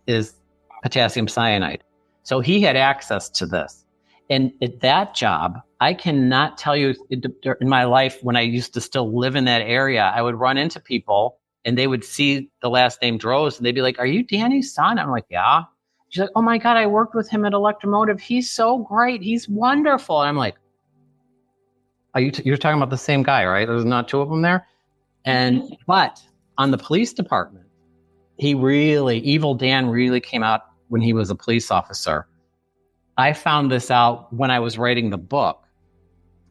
[SPEAKER 2] is potassium cyanide. So he had access to this. And at that job, I cannot tell you in my life when I used to still live in that area, I would run into people and they would see the last name Droz and they'd be like, are you Danny's son? I'm like, yeah. She's like, oh my God, I worked with him at Electromotive. He's so great. He's wonderful. And I'm like, you're talking about the same guy, right? There's not two of them there. But on the police department, Evil Dan really came out when he was a police officer. I found this out when I was writing the book.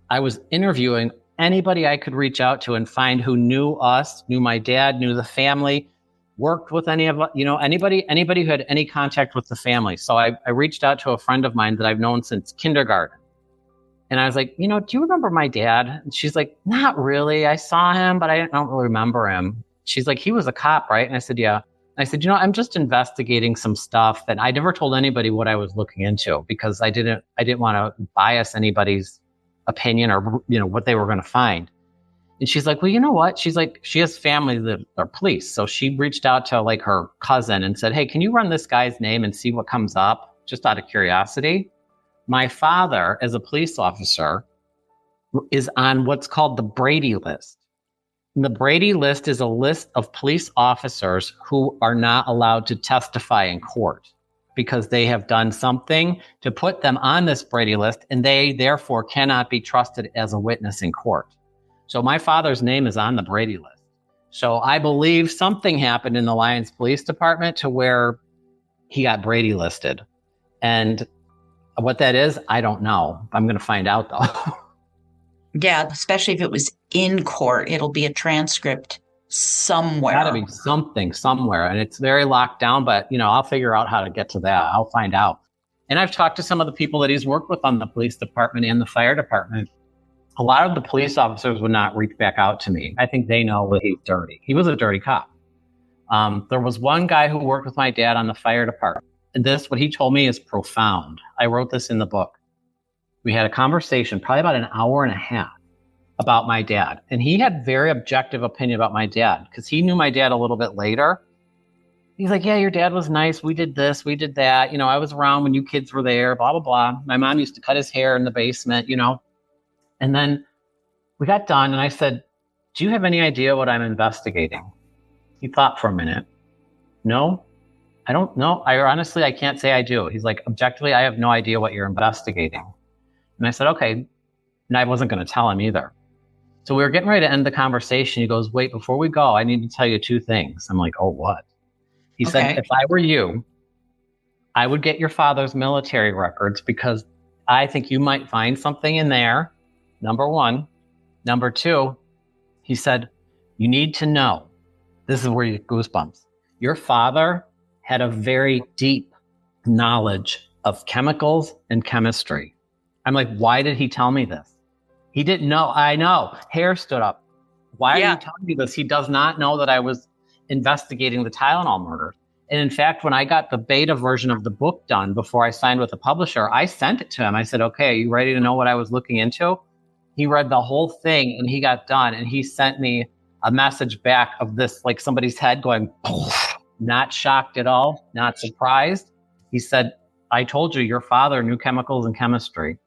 [SPEAKER 2] I was interviewing anybody I could reach out to and find who knew us, knew my dad, knew the family, worked with any of, anybody who had any contact with the family. So I reached out to a friend of mine that I've known since kindergarten. And I was like, do you remember my dad? And she's like, not really. I saw him, but I don't really remember him. She's like, he was a cop, right? And I said, yeah. And I said, I'm just investigating some stuff. And I never told anybody what I was looking into because I didn't want to bias anybody's opinion or, what they were going to find. And she's like, well, you know what? She's like, she has family that are police. So she reached out to like her cousin and said, hey, can you run this guy's name and see what comes up? Just out of curiosity. My father, as a police officer, is on what's called the Brady list. And the Brady list is a list of police officers who are not allowed to testify in court because they have done something to put them on this Brady list, and they therefore cannot be trusted as a witness in court. So my father's name is on the Brady list. So I believe something happened in the Lyons Police Department to where he got Brady listed. And what that is, I don't know. I'm going to find out though.
[SPEAKER 1] Yeah, especially if it was in court, it'll be a transcript somewhere.
[SPEAKER 2] Got to be something somewhere. And it's very locked down, but I'll figure out how to get to that. I'll find out. And I've talked to some of the people that he's worked with on the police department and the fire department. A lot of the police officers would not reach back out to me. I think they know that he's dirty. He was a dirty cop. There was one guy who worked with my dad on the fire department. And what he told me is profound. I wrote this in the book. We had a conversation, probably about an hour and a half, about my dad. And he had very objective opinion about my dad because he knew my dad a little bit later. He's like, yeah, your dad was nice. We did this, we did that. I was around when you kids were there, blah, blah, blah. My mom used to cut his hair in the basement, And then we got done and I said, do you have any idea what I'm investigating? He thought for a minute. No, I don't know. I can't say I do. He's like, objectively, I have no idea what you're investigating. And I said, okay. And I wasn't going to tell him either. So we were getting ready to end the conversation. He goes, wait, before we go, I need to tell you two things. I'm like, oh, what? He said, if I were you, I would get your father's military records because I think you might find something in there. Number one. Number two, he said, you need to know. This is where you get goosebumps. Your father had a very deep knowledge of chemicals and chemistry. I'm like, why did he tell me this? He didn't know. I know. Hair stood up. Why are you telling me this? He does not know that I was investigating the Tylenol murders. And in fact, when I got the beta version of the book done before I signed with the publisher, I sent it to him. I said, okay, are you ready to know what I was looking into? He read the whole thing and he got done. And he sent me a message back of this, like somebody's head going, not shocked at all, not surprised. He said, I told you, your father knew chemicals and chemistry.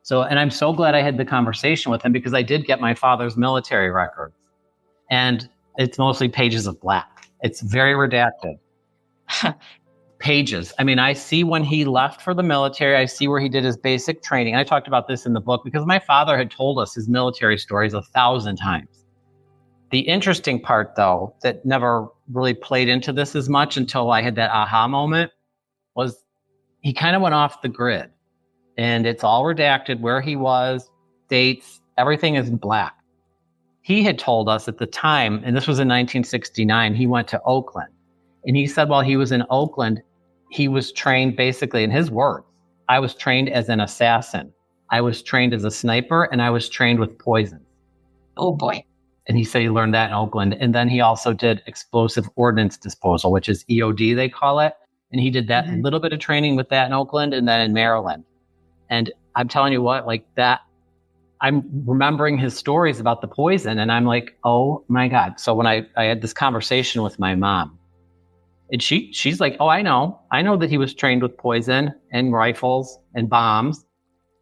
[SPEAKER 2] So, and I'm so glad I had the conversation with him because I did get my father's military records. And it's mostly pages of black. It's very redacted. Pages. I mean, I see when he left for the military, I see where he did his basic training. I talked about this in the book because my father had told us his military stories 1,000 times. The interesting part, though, that never really played into this as much until I had that aha moment was he kind of went off the grid. And it's all redacted where he was, dates, everything is in black. He had told us at the time, and this was in 1969, he went to Oakland. And he said while he was in Oakland, he was trained basically, in his words, I was trained as an assassin. I was trained as a sniper, and I was trained with poison.
[SPEAKER 1] Oh, boy.
[SPEAKER 2] And he said he learned that in Oakland. And then he also did explosive ordnance disposal, which is EOD, they call it. And he did that little bit of training with that in Oakland and then in Maryland. And I'm telling you what, like that, I'm remembering his stories about the poison and I'm like, oh my God. So when I had this conversation with my mom and she's like, oh, I know that he was trained with poison and rifles and bombs.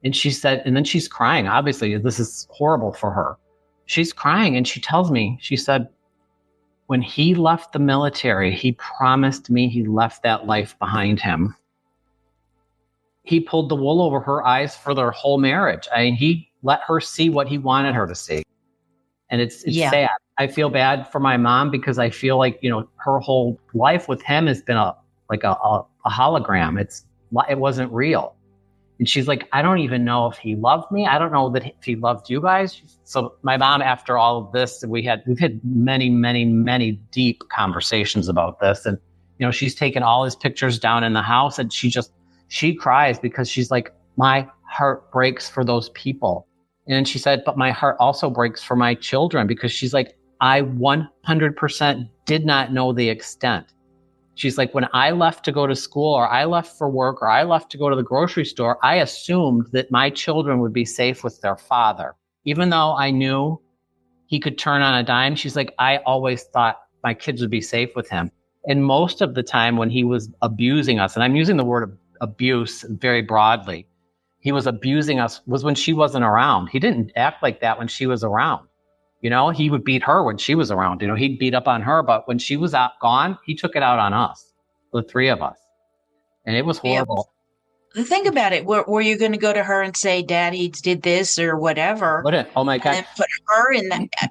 [SPEAKER 2] And she said, and then she's crying. Obviously, this is horrible for her. She's crying and she tells me, she said, when he left the military, he promised me he left that life behind him. He pulled the wool over her eyes for their whole marriage. I mean, he let her see what he wanted her to see. And it's sad. I feel bad for my mom because I feel like, you know, her whole life with him has been a hologram. It wasn't real. And she's like, I don't even know if he loved me. I don't know that if he loved you guys. So my mom, after all of this, we've had many, many, many deep conversations about this. And, you know, she's taken all his pictures down in the house and she cries because she's like, my heart breaks for those people. And she said, but my heart also breaks for my children because she's like, I 100% did not know the extent. She's like, when I left to go to school or I left for work or I left to go to the grocery store, I assumed that my children would be safe with their father. Even though I knew he could turn on a dime, she's like, I always thought my kids would be safe with him. And most of the time when he was abusing us, and I'm using the word abuse very broadly, he was abusing us was when she wasn't around. He didn't act like that when she was around. You know, he would beat her when she was around. You know, he'd beat up on her, but when she was gone, he took it out on us, the three of us. And it was horrible.
[SPEAKER 1] Yeah. Think about it. Were you going to go to her and say, Daddy did this or whatever?
[SPEAKER 2] Oh my God.
[SPEAKER 1] And then put her in that.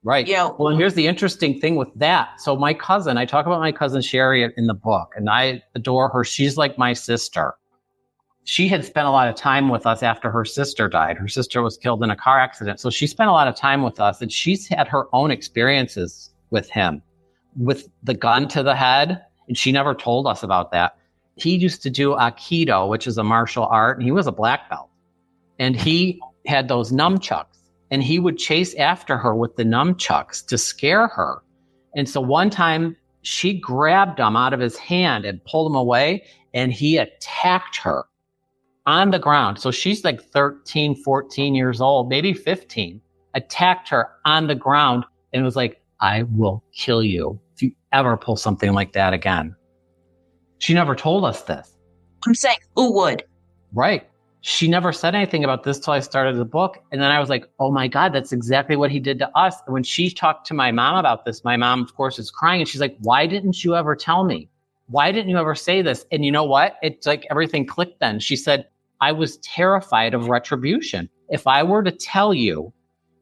[SPEAKER 2] Right.
[SPEAKER 1] You know,
[SPEAKER 2] well, and here's the interesting thing with that. So my cousin, I talk about my cousin Sherry in the book, and I adore her. She's like my sister. She had spent a lot of time with us after her sister died. Her sister was killed in a car accident. So she spent a lot of time with us, and she's had her own experiences with him, with the gun to the head. And she never told us about that. He used to do Aikido, which is a martial art, and he was a black belt. And he had those nunchucks, and he would chase after her with the nunchucks to scare her. And so one time she grabbed them out of his hand and pulled them away, and he attacked her on the ground. So she's like 13, 14 years old, maybe 15, attacked her on the ground and was like, I will kill you if you ever pull something like that again. She never told us this.
[SPEAKER 1] I'm saying, who would?
[SPEAKER 2] Right. She never said anything about this till I started the book. And then I was like, oh my God, that's exactly what he did to us. And when she talked to my mom about this, my mom, of course, is crying. And she's like, why didn't you ever tell me? Why didn't you ever say this? And you know what? It's like everything clicked then. She said, I was terrified of retribution. If I were to tell you,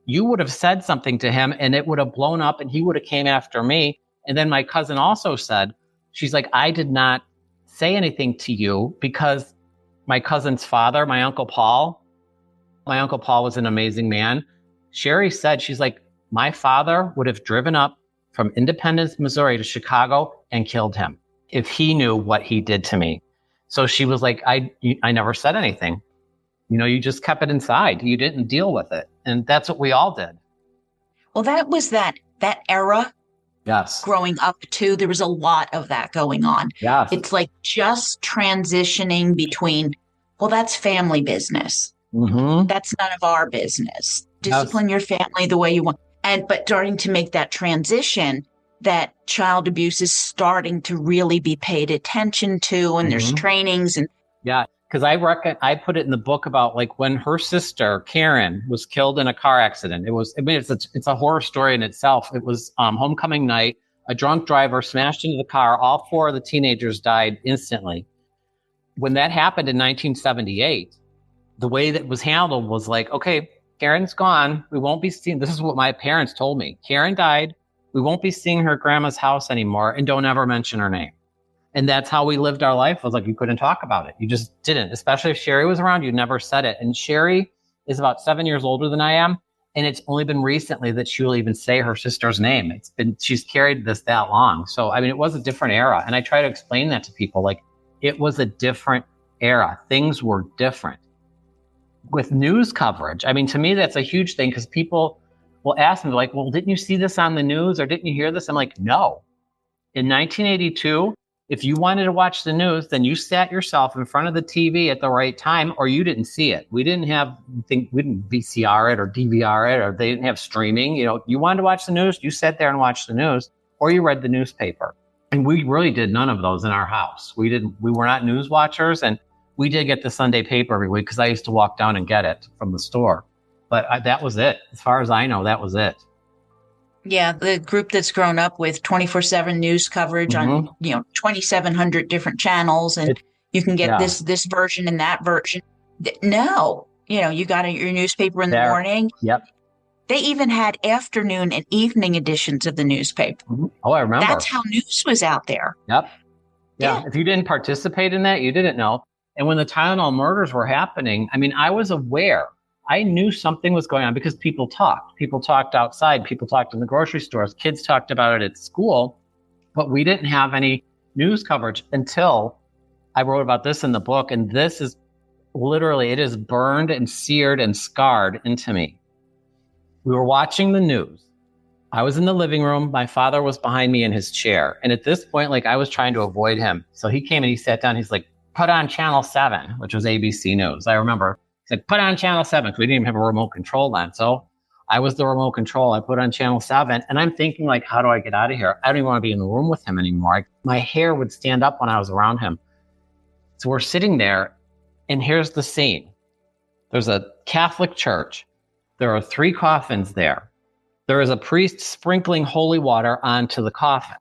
[SPEAKER 2] you would have said something to him and it would have blown up and he would have came after me. And then my cousin also said, she's like, I did not say anything to you because my cousin's father, my Uncle Paul was an amazing man. Sherry said, she's like, my father would have driven up from Independence, Missouri to Chicago and killed him if he knew what he did to me. So she was like, I never said anything. You just kept it inside. You didn't deal with it. And that's what we all did.
[SPEAKER 1] Well, that was that era.
[SPEAKER 2] Yes.
[SPEAKER 1] Growing up too, there was a lot of that going on.
[SPEAKER 2] Yes.
[SPEAKER 1] It's like just transitioning between, well, that's family business.
[SPEAKER 2] Mm-hmm.
[SPEAKER 1] That's none of our business. Discipline your family the way you want. But starting to make that transition, that child abuse is starting to really be paid attention to, and there's trainings and.
[SPEAKER 2] Yeah. Because I put it in the book about like when her sister Karen was killed in a car accident. It's a horror story in itself. It was homecoming night. A drunk driver smashed into the car. All 4 of the teenagers died instantly. When that happened in 1978, the way that was handled was like, okay, Karen's gone. We won't be seeing. This is what my parents told me. Karen died. We won't be seeing her grandma's house anymore, and don't ever mention her name. And that's how we lived our life. I was like, you couldn't talk about it. You just didn't, especially if Sherry was around, you never said it. And Sherry is about 7 years older than I am. And it's only been recently that she will even say her sister's name. She's carried this that long. So, I mean, it was a different era. And I try to explain that to people. Like, it was a different era. Things were different. With news coverage, I mean, to me, that's a huge thing because people will ask me like, well, didn't you see this on the news or didn't you hear this? I'm like, no. In 1982, if you wanted to watch the news, then you sat yourself in front of the TV at the right time, or you didn't see it. We didn't VCR it or DVR it, or they didn't have streaming. You wanted to watch the news, you sat there and watched the news, or you read the newspaper. And we really did none of those in our house. We were not news watchers, and we did get the Sunday paper every week because I used to walk down and get it from the store. But that was it. As far as I know, that was it.
[SPEAKER 1] Yeah, the group that's grown up with 24/7 news coverage on 2,700 different channels, and you can get this version and that version. No, you got your newspaper in the morning.
[SPEAKER 2] Yep.
[SPEAKER 1] They even had afternoon and evening editions of the newspaper.
[SPEAKER 2] Mm-hmm. Oh, I remember.
[SPEAKER 1] That's how news was out there.
[SPEAKER 2] Yep. Yeah. If you didn't participate in that, you didn't know. And when the Tylenol murders were happening, I mean, I was aware. I knew something was going on because people talked. People talked outside. People talked in the grocery stores. Kids talked about it at school. But we didn't have any news coverage until I wrote about this in the book. And this is literally, it is burned and seared and scarred into me. We were watching the news. I was in the living room. My father was behind me in his chair. And at this point, like, I was trying to avoid him. So he came and he sat down. He's like, put on channel 7, which was ABC News. I remember. He said, put on channel 7, because we didn't even have a remote control then. So I was the remote control. I put on channel 7, and I'm thinking, like, how do I get out of here? I don't even want to be in the room with him anymore. My hair would stand up when I was around him. So we're sitting there, and here's the scene. There's a Catholic church. There are 3 coffins there. There is a priest sprinkling holy water onto the coffin.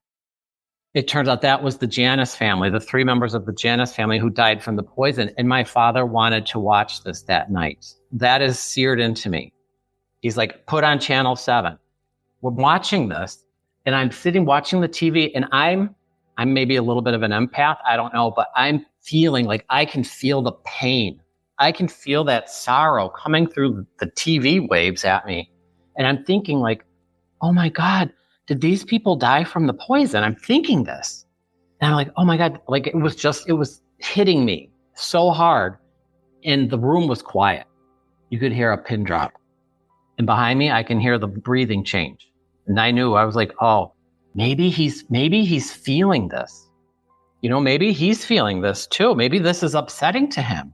[SPEAKER 2] It turns out that was the Janus family, the 3 members of the Janus family who died from the poison. And my father wanted to watch this that night. That is seared into me. He's like, put on channel 7. We're watching this, and I'm sitting watching the TV, and I'm maybe a little bit of an empath. I don't know, but I'm feeling like I can feel the pain. I can feel that sorrow coming through the TV waves at me. And I'm thinking, like, oh my God, did these people die from the poison? I'm thinking this. And I'm like, oh my God, like, it was hitting me so hard. And the room was quiet. You could hear a pin drop. And behind me, I can hear the breathing change. And I knew, I was like, oh, maybe he's feeling this. Maybe he's feeling this too. Maybe this is upsetting to him.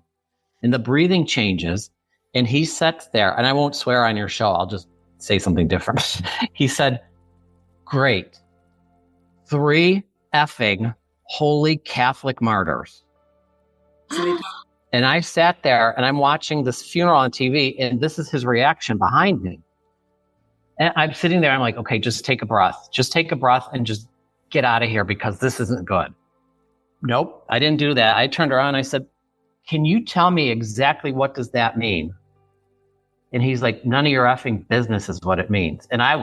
[SPEAKER 2] And the breathing changes, and he sits there, and I won't swear on your show. I'll just say something different. He said, great. 3 effing holy Catholic martyrs. And I sat there and I'm watching this funeral on TV, and this is his reaction behind me. And I'm sitting there, I'm like, okay, just take a breath. Just take a breath and just get out of here because this isn't good. Nope, I didn't do that. I turned around and I said, can you tell me exactly what does that mean? And he's like, none of your effing business is what it means. And I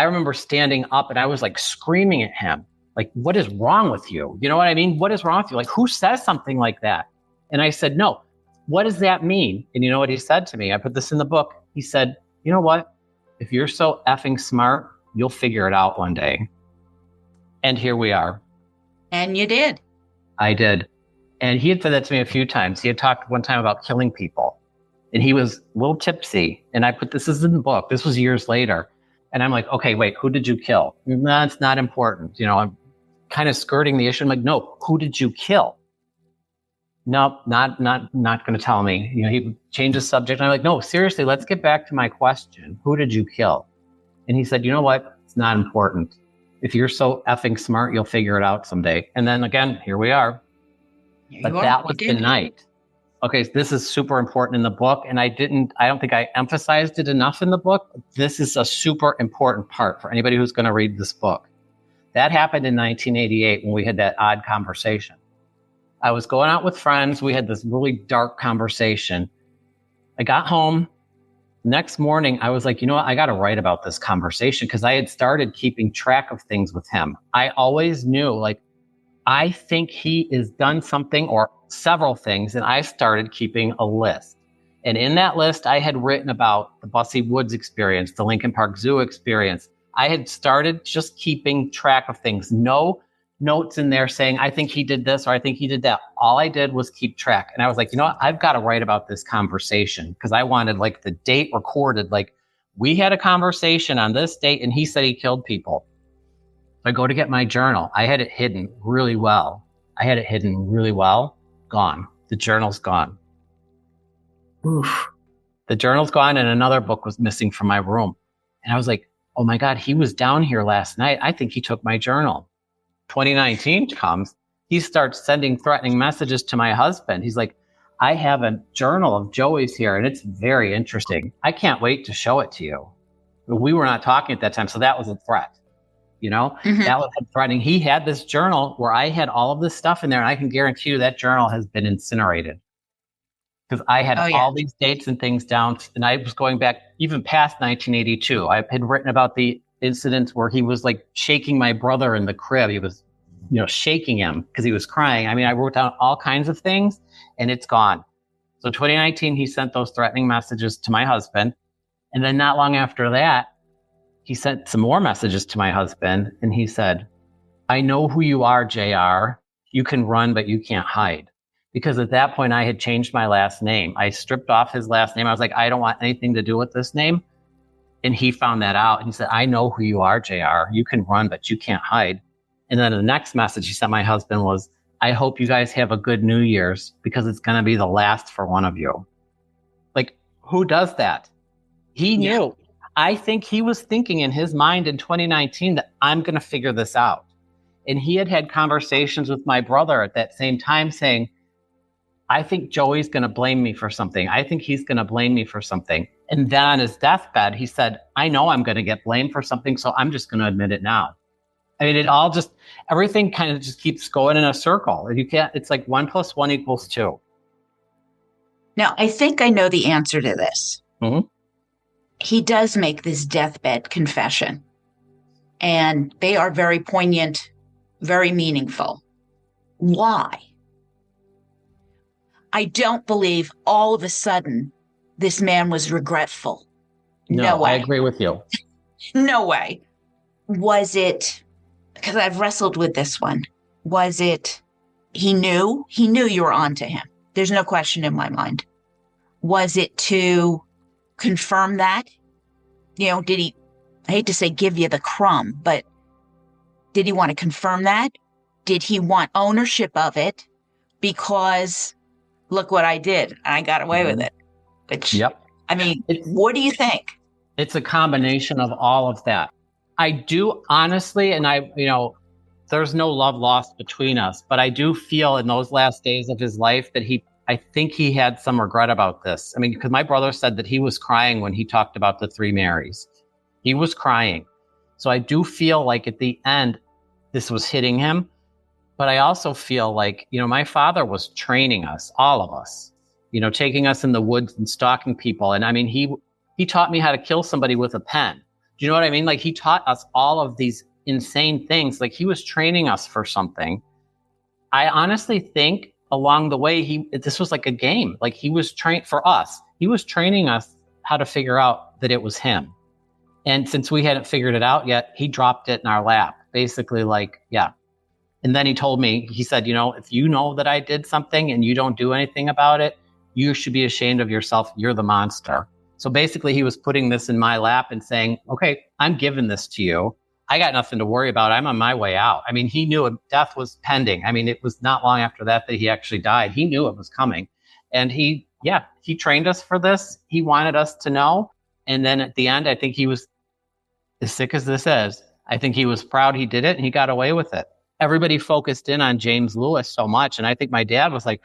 [SPEAKER 2] remember standing up and I was like screaming at him. Like, what is wrong with you? You know what I mean? What is wrong with you? Like, who says something like that? And I said, no, what does that mean? And you know what he said to me? I put this in the book. He said, you know what? If you're so effing smart, you'll figure it out one day. And here we are.
[SPEAKER 1] And you did.
[SPEAKER 2] I did. And he had said that to me a few times. He had talked one time about killing people. And he was a little tipsy. And I put this in the book. This was years later. And I'm like, okay, wait, who did you kill? That's not important. You know, I'm kind of skirting the issue. I'm like, no, who did you kill? Nope, not going to tell me. You know, he changed the subject. And I'm like, no, seriously, let's get back to my question. Who did you kill? And he said, you know what? It's not important. If you're so effing smart, you'll figure it out someday. And then again, here we are. But that was the night. Okay, so this is super important in the book. And I don't think I emphasized it enough in the book. This is a super important part for anybody who's going to read this book. That happened in 1988 when we had that odd conversation. I was going out with friends. We had this really dark conversation. I got home. Next morning, I was like, you know what? I got to write about this conversation because I had started keeping track of things with him. I always knew, like, I think he has done something or several things, and I started keeping a list. And in that list, I had written about the Bussy Woods experience, the Lincoln Park Zoo experience. I had started just keeping track of things. No notes in there saying, I think he did this or I think he did that. All I did was keep track. And I was like, you know what? I've got to write about this conversation because I wanted like the date recorded. Like we had a conversation on this date and he said he killed people. I go to get my journal. I had it hidden really well. Gone. The journal's gone. Oof. The journal's gone and another book was missing from my room. And I was like, oh my God, he was down here last night. I think he took my journal. 2019 comes. He starts sending threatening messages to my husband. He's like, I have a journal of Joey's here and it's very interesting. I can't wait to show it to you. But we were not talking at that time. So that was a threat. You know, that was threatening. He had this journal where I had all of this stuff in there. And I can guarantee you that journal has been incinerated because I had all these dates and things down. And I was going back even past 1982. I had written about the incidents where he was like shaking my brother in the crib. He was, you know, shaking him because he was crying. I mean, I wrote down all kinds of things and it's gone. So 2019, he sent those threatening messages to my husband. And then not long after that, he sent some more messages to my husband and he said, I know who you are, JR. You can run, but you can't hide. Because at that point I had changed my last name. I stripped off his last name. I was like, I don't want anything to do with this name. And he found that out. And he said, I know who you are, JR. You can run, but you can't hide. And then the next message he sent my husband was, I hope you guys have a good New Year's because it's going to be the last for one of you. Like, who does that? He knew. Yeah. I think he was thinking in his mind in 2019 that I'm going to figure this out. And he had conversations with my brother at that same time saying, I think Joey's going to blame me for something. I think he's going to blame me for something. And then on his deathbed, he said, I know I'm going to get blamed for something, so I'm just going to admit it now. I mean, everything kind of just keeps going in a circle. It's like 1 + 1 = 2.
[SPEAKER 1] Now, I think I know the answer to this. Mm-hmm. He does make this deathbed confession, and they are very poignant, very meaningful. Why? I don't believe all of a sudden this man was regretful. No way.
[SPEAKER 2] I agree with you.
[SPEAKER 1] No way. Was it, because I've wrestled with this one, was it he knew you were onto him? There's no question in my mind. Was it to confirm that? You know, did he, I hate to say give you the crumb, but did he want to confirm that? Did he want ownership of it? Because look what I did. I got away with it. Which, I mean, what do you think?
[SPEAKER 2] It's a combination of all of that. I do honestly, and there's no love lost between us. But I do feel in those last days of his life that I think he had some regret about this. I mean, because my brother said that he was crying when he talked about the 3 Marys. He was crying. So I do feel like at the end, this was hitting him. But I also feel like, my father was training us, all of us, taking us in the woods and stalking people. And I mean, he taught me how to kill somebody with a pen. Do you know what I mean? Like, he taught us all of these insane things. Like, he was training us for something. I honestly think along the way, this was like a game. Like, he was trained for us. He was training us how to figure out that it was him. And since we hadn't figured it out yet, he dropped it in our lap, basically like, yeah. And then he told me, he said, if you know that I did something and you don't do anything about it, you should be ashamed of yourself. You're the monster. So basically he was putting this in my lap and saying, okay, I'm giving this to you. I got nothing to worry about. I'm on my way out. I mean, he knew death was pending. I mean, it was not long after that he actually died. He knew it was coming. And he trained us for this. He wanted us to know. And then at the end, I think he was, as sick as this is, I think he was proud he did it and he got away with it. Everybody focused in on James Lewis so much. And I think my dad was like,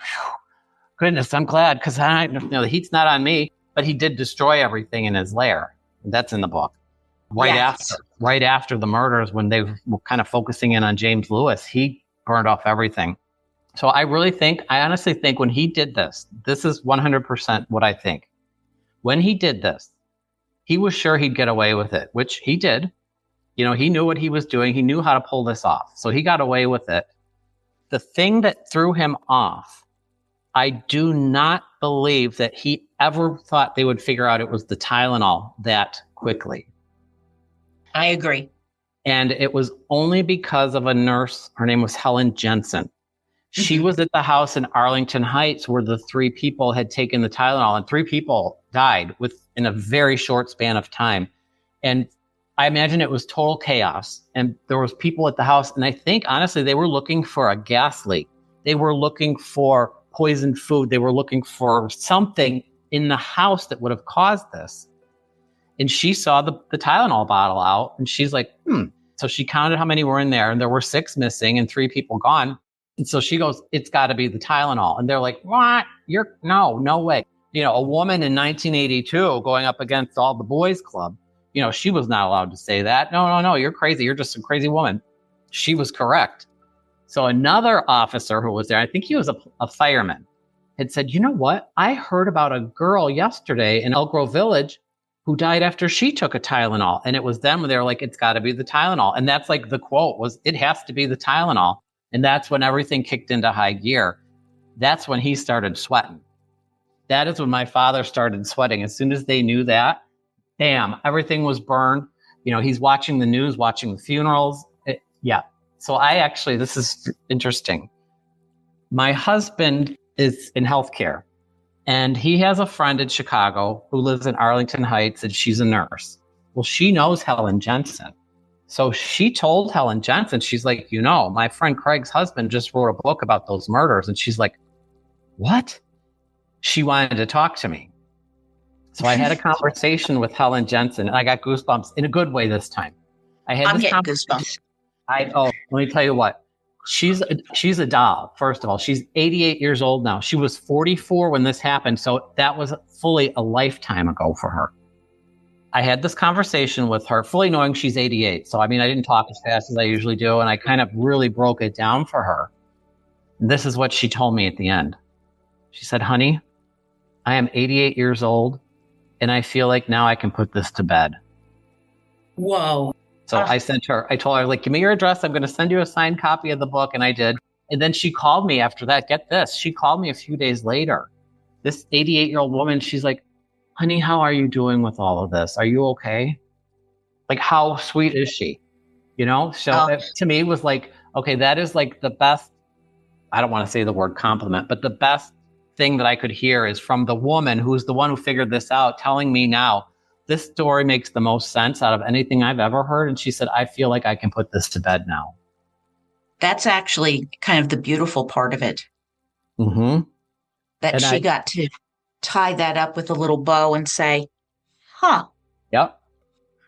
[SPEAKER 2] goodness, I'm glad because the heat's not on me. But he did destroy everything in his lair. That's in the book. Right after the murders, when they were kind of focusing in on James Lewis, he burned off everything. So I honestly think when he did this is 100% what I think. When he did this, he was sure he'd get away with it, which he did. He knew what he was doing. He knew how to pull this off. So he got away with it. The thing that threw him off, I do not believe that he ever thought they would figure out it was the Tylenol that quickly.
[SPEAKER 1] I agree.
[SPEAKER 2] And it was only because of a nurse. Her name was Helen Jensen. She was at the house in Arlington Heights where the 3 people had taken the Tylenol, and 3 people died in a very short span of time. And I imagine it was total chaos. And there was people at the house. And I think, honestly, they were looking for a gas leak. They were looking for poisoned food. They were looking for something in the house that would have caused this. And she saw the Tylenol bottle out and she's like, So she counted how many were in there and there were 6 missing and 3 people gone. And so she goes, it's got to be the Tylenol. And they're like, what? No way. A woman in 1982 going up against all the boys club, she was not allowed to say that. No, you're crazy. You're just a crazy woman. She was correct. So another officer who was there, I think he was a fireman, had said, you know what? I heard about a girl yesterday in Elk Grove Village who died after she took a Tylenol. And it was them when they were like, it's got to be the Tylenol. And that's like the quote was, it has to be the Tylenol. And that's when everything kicked into high gear. That's when he started sweating. That is when my father started sweating. As soon as they knew that, bam, everything was burned. He's watching the news, watching the funerals. So this is interesting. My husband is in healthcare and he has a friend in Chicago who lives in Arlington Heights and she's a nurse. Well, she knows Helen Jensen. So she told Helen Jensen, she's like, my friend Craig's husband just wrote a book about those murders. And she's like, what? She wanted to talk to me. So I had a conversation with Helen Jensen and I got goosebumps in a good way this time.
[SPEAKER 1] I'm getting goosebumps.
[SPEAKER 2] Let me tell you what. She's a doll. First of all, she's 88 years old now. She was 44 when this happened. So that was fully a lifetime ago for her. I had this conversation with her, fully knowing she's 88. So, I didn't talk as fast as I usually do. And I kind of really broke it down for her. And this is what she told me at the end. She said, honey, I am 88 years old and I feel like now I can put this to bed.
[SPEAKER 1] Whoa.
[SPEAKER 2] So I told her, like, give me your address. I'm going to send you a signed copy of the book. And I did. And then she called me after that. Get this. She called me a few days later. This 88-year-old woman, she's like, honey, how are you doing with all of this? Are you okay? Like, how sweet is she? So it, to me, was like, okay, that is like the best. I don't want to say the word compliment, but the best thing that I could hear is from the woman who's the one who figured this out, telling me now, this story makes the most sense out of anything I've ever heard. And she said, I feel like I can put this to bed now.
[SPEAKER 1] That's actually kind of the beautiful part of it.
[SPEAKER 2] Mm-hmm.
[SPEAKER 1] That she got to tie that up with a little bow and say, huh.
[SPEAKER 2] Yep.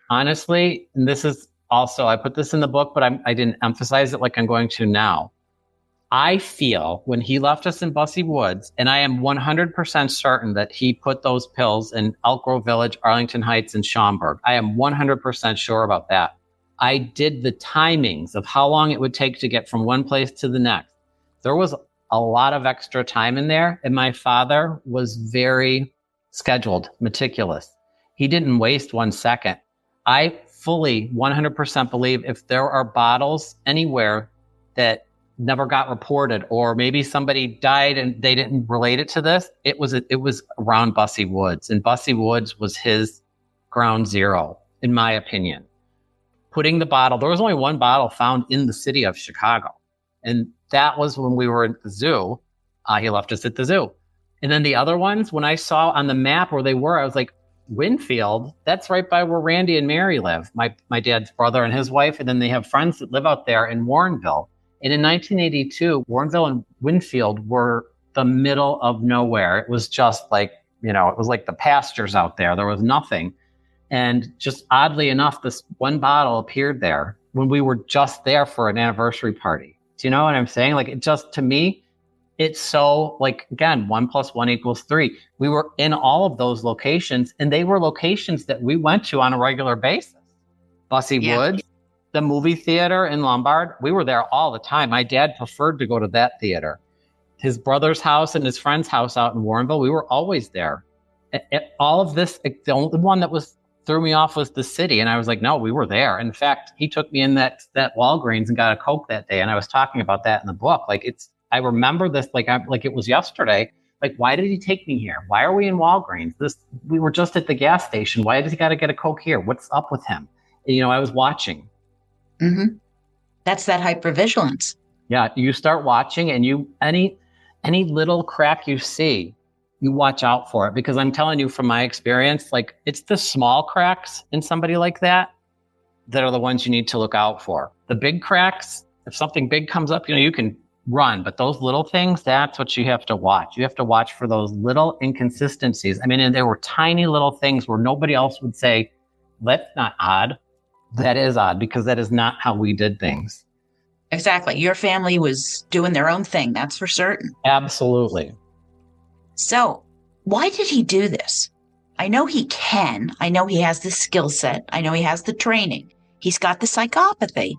[SPEAKER 2] Honestly, and this is also, I put this in the book, but I didn't emphasize it like I'm going to now. I feel when he left us in Bussy Woods, and I am 100% certain that he put those pills in Elk Grove Village, Arlington Heights, and Schaumburg. I am 100% sure about that. I did the timings of how long it would take to get from one place to the next. There was a lot of extra time in there, and my father was very scheduled, meticulous. He didn't waste 1 second. I fully 100% believe if there are bottles anywhere that never got reported, or maybe somebody died and they didn't relate it to this, it was around Bussy Woods, and Bussy Woods was his ground zero, in my opinion. Putting the bottle, there was only one bottle found in the city of Chicago, and that was when we were at the zoo. He left us at the zoo. And then the other ones, when I saw on the map where they were, I was like, Winfield, that's right by where Randy and Mary live, my dad's brother and his wife, and then they have friends that live out there in Warrenville. And in 1982, Warrenville and Winfield were the middle of nowhere. It was just like, it was like the pastures out there. There was nothing. And just oddly enough, this one bottle appeared there when we were just there for an anniversary party. Do you know what I'm saying? Like, it just, to me, it's so, like, again, 1 + 1 = 3. We were in all of those locations, and they were locations that we went to on a regular basis. Bussy Woods, the movie theater in Lombard, we were there all the time. My dad preferred to go to that theater. His brother's house and his friend's house out in Warrenville, we were always there. All of this, the only one that threw me off was the city. And I was like, no, we were there. In fact, he took me in that Walgreens and got a Coke that day. And I was talking about that in the book. Like, I remember this like it was yesterday. Like, why did he take me here? Why are we in Walgreens? We were just at the gas station. Why does he got to get a Coke here? What's up with him? I was watching.
[SPEAKER 1] Mm-hmm. That's that hypervigilance.
[SPEAKER 2] Yeah, you start watching, and any little crack you see, you watch out for it, because I'm telling you from my experience, like, it's the small cracks in somebody like that are the ones you need to look out for. The big cracks, if something big comes up, you can run, but those little things, that's what you have to watch. You have to watch for those little inconsistencies. I mean, and there were tiny little things where nobody else would say, that's not odd. That is odd, because that is not how we did things.
[SPEAKER 1] Exactly. Your family was doing their own thing. That's for certain.
[SPEAKER 2] Absolutely.
[SPEAKER 1] So why did he do this? I know he can. I know he has the skill set. I know he has the training. He's got the psychopathy.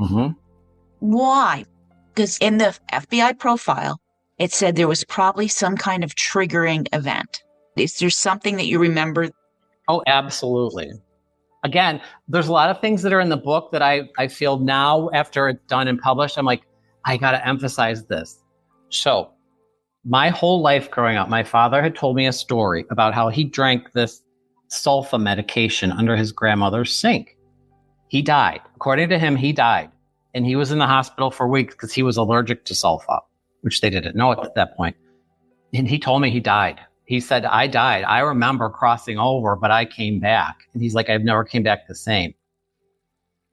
[SPEAKER 2] Mm-hmm.
[SPEAKER 1] Why? Because in the FBI profile, it said there was probably some kind of triggering event. Is there something that you remember?
[SPEAKER 2] Oh, absolutely. Again, there's a lot of things that are in the book that I feel now, after it's done and published, I'm like, I got to emphasize this. So my whole life growing up, my father had told me a story about how he drank this sulfa medication under his grandmother's sink. He died. According to him, he died. And he was in the hospital for weeks because he was allergic to sulfa, which they didn't know at that point. And he told me he died. He said, I died. I remember crossing over, but I came back. And he's like, I've never came back the same.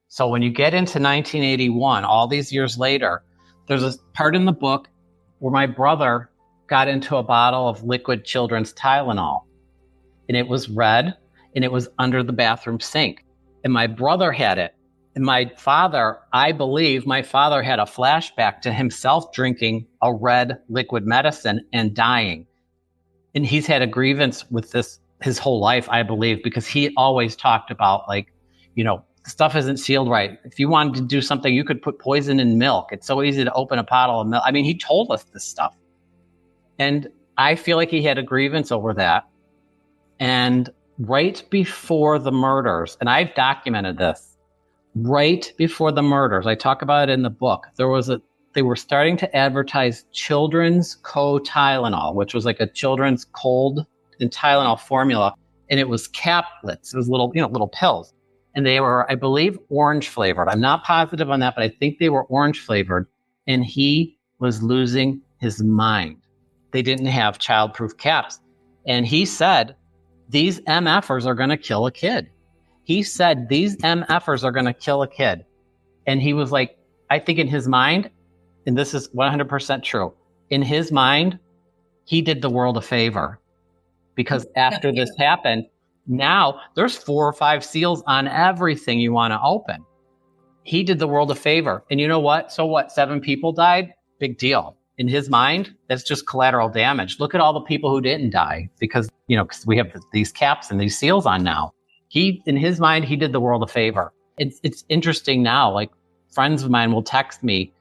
[SPEAKER 2] So when you get into 1981, all these years later, there's a part in the book where my brother got into a bottle of liquid children's Tylenol. And it was red, and it was under the bathroom sink. And my brother had it. And my father, I believe my father had a flashback to himself drinking a red liquid medicine and dying. And he's had a grievance with this his whole life, I believe, because he always talked about, like, stuff isn't sealed right. If you wanted to do something, you could put poison in milk. It's so easy to open a bottle of milk. I mean, he told us this stuff. And I feel like he had a grievance over that. And right before the murders, and I've documented this, right before the murders, I talk about it in the book, they were starting to advertise children's co-Tylenol, which was like a children's cold and Tylenol formula. And it was caplets. It was little pills. And they were, I believe, orange flavored. I'm not positive on that, but I think they were orange flavored. And he was losing his mind. They didn't have childproof caps. And he said, these MFers are going to kill a kid. He said, these MFers are going to kill a kid. And he was like, I think in his mind, and this is 100% true, in his mind, he did the world a favor. Because after this happened, now there's 4 or 5 seals on everything you want to open. he did the world a favor. And you know what? So what? 7 people died? Big deal. In his mind, that's just collateral damage. Look at all the people who didn't die because, because we have these caps and these seals on now. In his mind, he did the world a favor. It's interesting now. Like friends of mine will text me,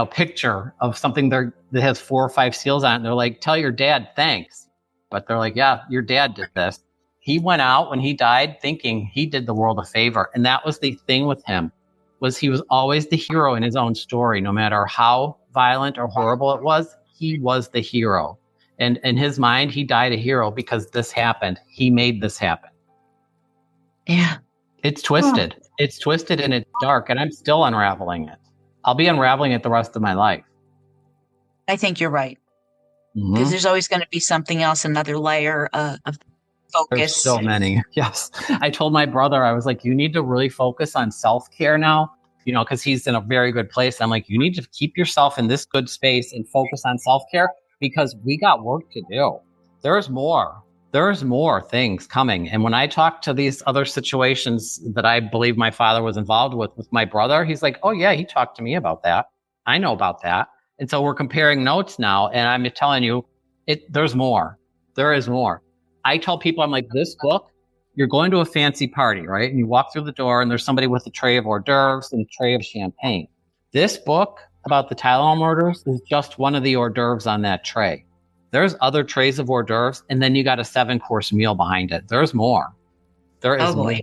[SPEAKER 2] picture of something that has 4 or 5 seals on it. And they're like, tell your dad thanks. But they're like, yeah, your dad did this. He went out when he died thinking he did the world a favor. And that was the thing with him, was he was always the hero in his own story. No matter how violent or horrible it was, he was the hero. And in his mind, he died a hero because this happened. He made this happen.
[SPEAKER 1] Yeah.
[SPEAKER 2] It's twisted. Oh. It's twisted and it's dark, and I'm still unraveling it. I'll be unraveling it the rest of my life.
[SPEAKER 1] I think you're right. Because there's always going to be something else, another layer of focus.
[SPEAKER 2] There's so many. Yes. I told my brother, I was like, you need to really focus on self-care now, because he's in a very good place. I'm like, you need to keep yourself in this good space and focus on self-care because we got work to do. There's more things coming. And when I talk to these other situations that I believe my father was involved with my brother, he's like, oh yeah, he talked to me about that. I know about that. And so we're comparing notes now. And I'm telling you, there's more. There is more. I tell people, I'm like, this book, you're going to a fancy party, right? And you walk through the door and there's somebody with a tray of hors d'oeuvres and a tray of champagne. This book about the Tylenol murders is just one of the hors d'oeuvres on that tray. There's other trays of hors d'oeuvres, and then you got a 7-course meal behind it. There's more. There is more.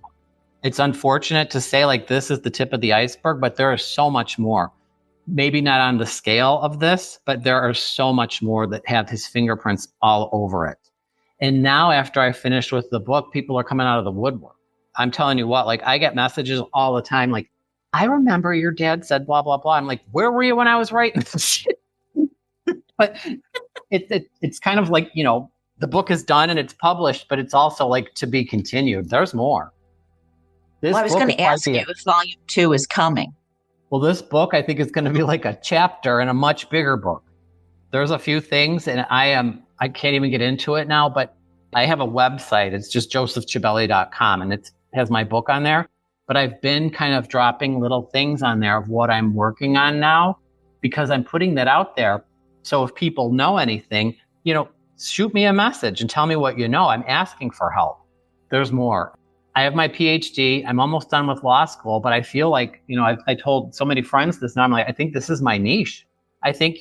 [SPEAKER 2] It's unfortunate to say like this is the tip of the iceberg, but there is so much more. Maybe not on the scale of this, but there are so much more that have his fingerprints all over it. And now after I finished with the book, people are coming out of the woodwork. I'm telling you what, like I get messages all the time, like, I remember your dad said blah, blah, blah. I'm like, where were you when I was writing this shit? But it's kind of like, the book is done and it's published, but it's also like to be continued. There's more.
[SPEAKER 1] I was going to ask you if volume 2 is coming.
[SPEAKER 2] Well, this book, I think, is going to be like a chapter in a much bigger book. There's a few things, and I can't even get into it now, but I have a website. It's just josephcibelli.com, and it has my book on there. But I've been kind of dropping little things on there of what I'm working on now because I'm putting that out there. So if people know anything, shoot me a message and tell me what you know. I'm asking for help. There's more. I have my PhD. I'm almost done with law school, but I feel like, I told so many friends this now. I'm like, I think this is my niche. I think,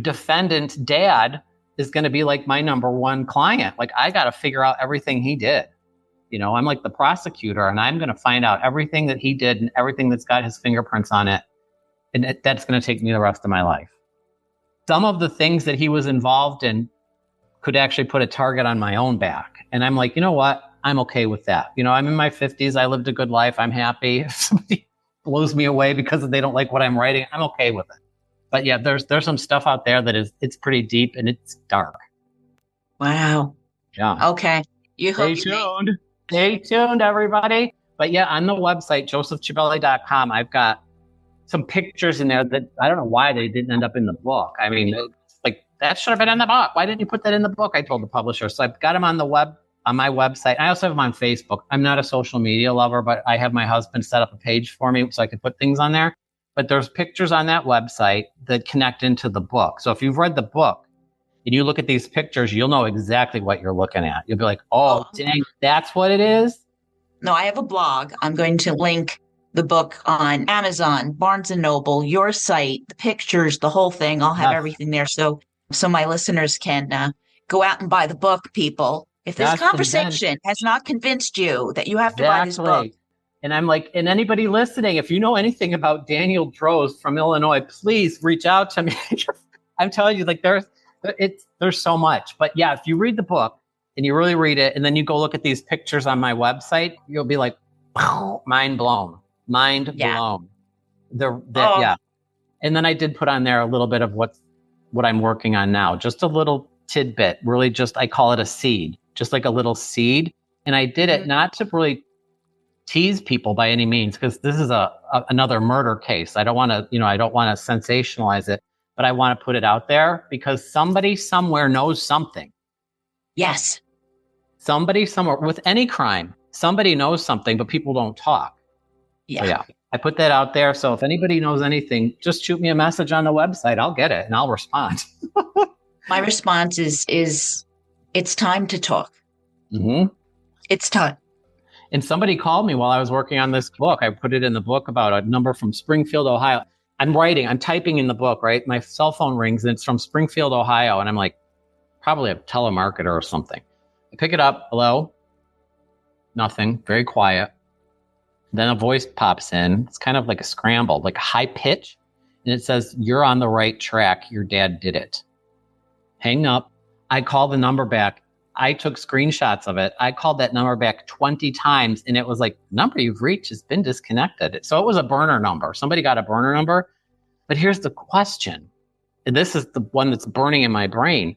[SPEAKER 2] defendant dad is going to be like my number one client. Like I got to figure out everything he did. I'm like the prosecutor and I'm going to find out everything that he did and everything that's got his fingerprints on it. And that's going to take me the rest of my life. Some of the things that he was involved in could actually put a target on my own back. And I'm like, you know what? I'm okay with that. I'm in my 50s. I lived a good life. I'm happy. If somebody blows me away because they don't like what I'm writing, I'm okay with it. But yeah, there's some stuff out there that it's pretty deep and it's dark.
[SPEAKER 1] Wow.
[SPEAKER 2] Yeah.
[SPEAKER 1] Okay.
[SPEAKER 2] Stay tuned. Stay tuned, everybody. But yeah, on the website, josephcibelli.com, I've got some pictures in there that I don't know why they didn't end up in the book. I mean, like that should have been in the book. Why didn't you put that in the book? I told the publisher. So I've got them on my website. I also have them on Facebook. I'm not a social media lover, but I have my husband set up a page for me so I could put things on there. But there's pictures on that website that connect into the book. So if you've read the book and you look at these pictures, you'll know exactly what you're looking at. You'll be like, oh, dang, that's what it is?
[SPEAKER 1] No, I have a blog. I'm going to link the book on Amazon, Barnes & Noble, your site, the pictures, the whole thing. I'll have everything there. So my listeners can go out and buy the book, people. If this conversation has not convinced you that you have to buy this book.
[SPEAKER 2] And I'm like, and anybody listening, if you know anything about Daniel Droz from Illinois, please reach out to me. I'm telling you, like there's so much. But yeah, if you read the book and you really read it, and then you go look at these pictures on my website, you'll be like, mind blown. Yeah. And then I did put on there a little bit of what I'm working on now, just a little tidbit, really I call it a seed, just like a little seed. And I did it not to really tease people by any means, because this is another murder case. I don't want to sensationalize it, but I want to put it out there because somebody somewhere knows something.
[SPEAKER 1] Yes.
[SPEAKER 2] Somebody somewhere with any crime, somebody knows something, but people don't talk.
[SPEAKER 1] Yeah.
[SPEAKER 2] So yeah. I put that out there. So if anybody knows anything, just shoot me a message on the website. I'll get it and I'll respond.
[SPEAKER 1] My response is it's time to talk.
[SPEAKER 2] Mm-hmm.
[SPEAKER 1] It's time.
[SPEAKER 2] And somebody called me while I was working on this book. I put it in the book about a number from Springfield, Ohio. I'm typing in the book, right? My cell phone rings and it's from Springfield, Ohio. And I'm like, probably a telemarketer or something. I pick it up. Hello? Nothing. Very quiet. Then a voice pops in. It's kind of like a scramble, like a high pitch. And it says, you're on the right track. Your dad did it. Hang up. I call the number back. I took screenshots of it. I called that number back 20 times and it was like, number you've reached has been disconnected. So it was a burner number. Somebody got a burner number. But here's the question. And this is the one that's burning in my brain.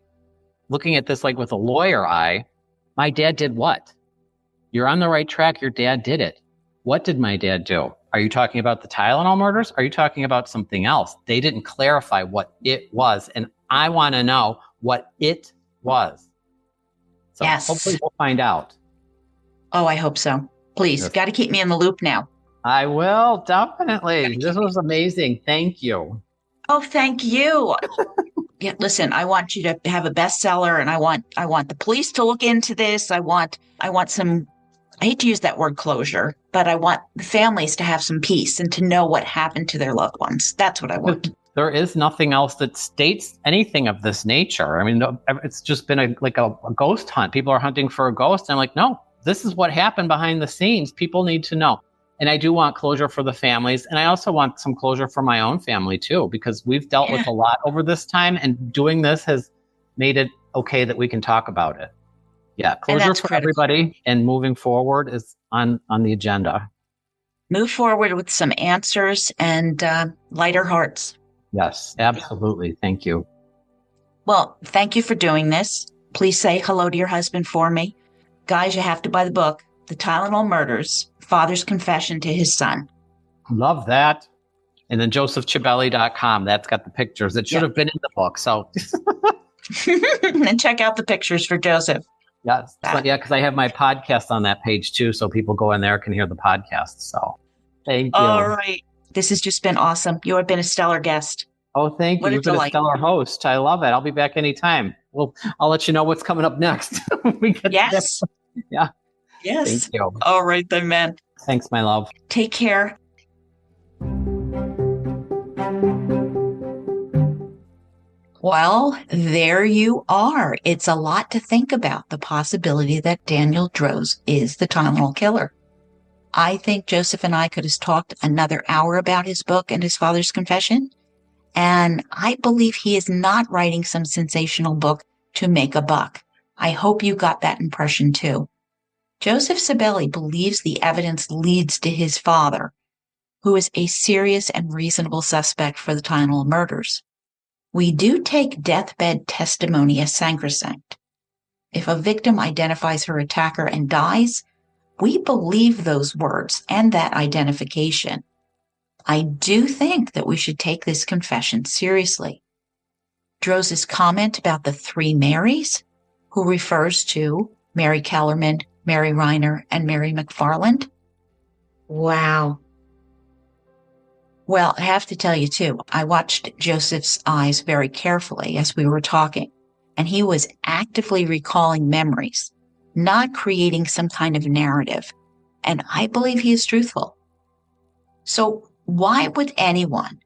[SPEAKER 2] Looking at this like with a lawyer eye, my dad did what? You're on the right track. Your dad did it. What did my dad do? Are you talking about the Tylenol murders? Are you talking about something else? They didn't clarify what it was. And I want to know what it was. So
[SPEAKER 1] yes.
[SPEAKER 2] Hopefully we'll find out.
[SPEAKER 1] Oh, I hope so. Please, yes. Got to keep me in the loop now.
[SPEAKER 2] I will, definitely. This was amazing. Thank you.
[SPEAKER 1] Oh, thank you. Yeah, listen, I want you to have a bestseller, and I want the police to look into this. I want some, I hate to use that word closure, but I want the families to have some peace and to know what happened to their loved ones. That's what I want.
[SPEAKER 2] There is nothing else that states anything of this nature. I mean, it's just been a ghost hunt. People are hunting for a ghost. And I'm like, no, this is what happened behind the scenes. People need to know. And I do want closure for the families. And I also want some closure for my own family too, because we've dealt with a lot over this time, and doing this has made it okay that we can talk about it. Yeah. Closure for everybody, and moving forward is on the agenda.
[SPEAKER 1] Move forward with some answers and lighter hearts.
[SPEAKER 2] Yes, absolutely. Thank you.
[SPEAKER 1] Well, thank you for doing this. Please say hello to your husband for me. Guys, you have to buy the book, The Tylenol Murders, Father's Confession to His Son.
[SPEAKER 2] Love that. And then josephcibelli.com. That's got the pictures. It should have been in the book. So
[SPEAKER 1] and check out the pictures for Joseph.
[SPEAKER 2] Yes. Yeah, because I have my podcast on that page too. So people go in there can hear the podcast. So thank you.
[SPEAKER 1] All right. This has just been awesome. You have been a stellar guest.
[SPEAKER 2] Oh, thank you. You've been a stellar host. I love it. I'll be back anytime. Well, I'll let you know what's coming up next.
[SPEAKER 1] Yes.
[SPEAKER 2] Yeah.
[SPEAKER 1] Yes.
[SPEAKER 2] Thank you.
[SPEAKER 1] All right then, man.
[SPEAKER 2] Thanks, my love.
[SPEAKER 1] Take care. Well, there you are. It's a lot to think about, the possibility that Daniel Droz is the Tylenol Killer. I think Joseph and I could have talked another hour about his book and his father's confession. And I believe he is not writing some sensational book to make a buck. I hope you got that impression too. Joseph Cibelli believes the evidence leads to his father, who is a serious and reasonable suspect for the Tylenol murders. We do take deathbed testimony as sacrosanct. If a victim identifies her attacker and dies, we believe those words and that identification. I do think that we should take this confession seriously. Droz's comment about the three Marys, who refers to Mary Kellerman, Mary Reiner, and Mary McFarland. Wow. Well, I have to tell you too, I watched Joseph's eyes very carefully as we were talking, and he was actively recalling memories, not creating some kind of narrative. And I believe he is truthful. So why would anyone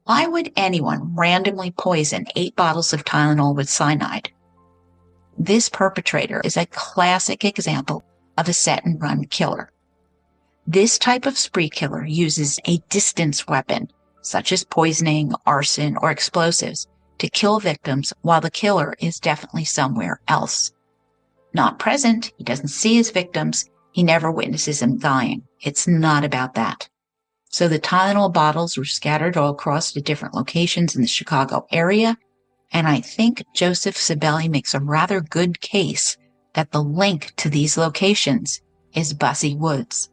[SPEAKER 1] randomly poison 8 bottles of Tylenol with cyanide? This perpetrator is a classic example of a set and run killer. This type of spree killer uses a distance weapon, such as poisoning, arson, or explosives, to kill victims while the killer is definitely somewhere else. Not present, he doesn't see his victims, he never witnesses them dying. It's not about that. So the Tylenol bottles were scattered all across to different locations in the Chicago area, and I think Joseph Cibelli makes a rather good case that the link to these locations is Bussy Woods.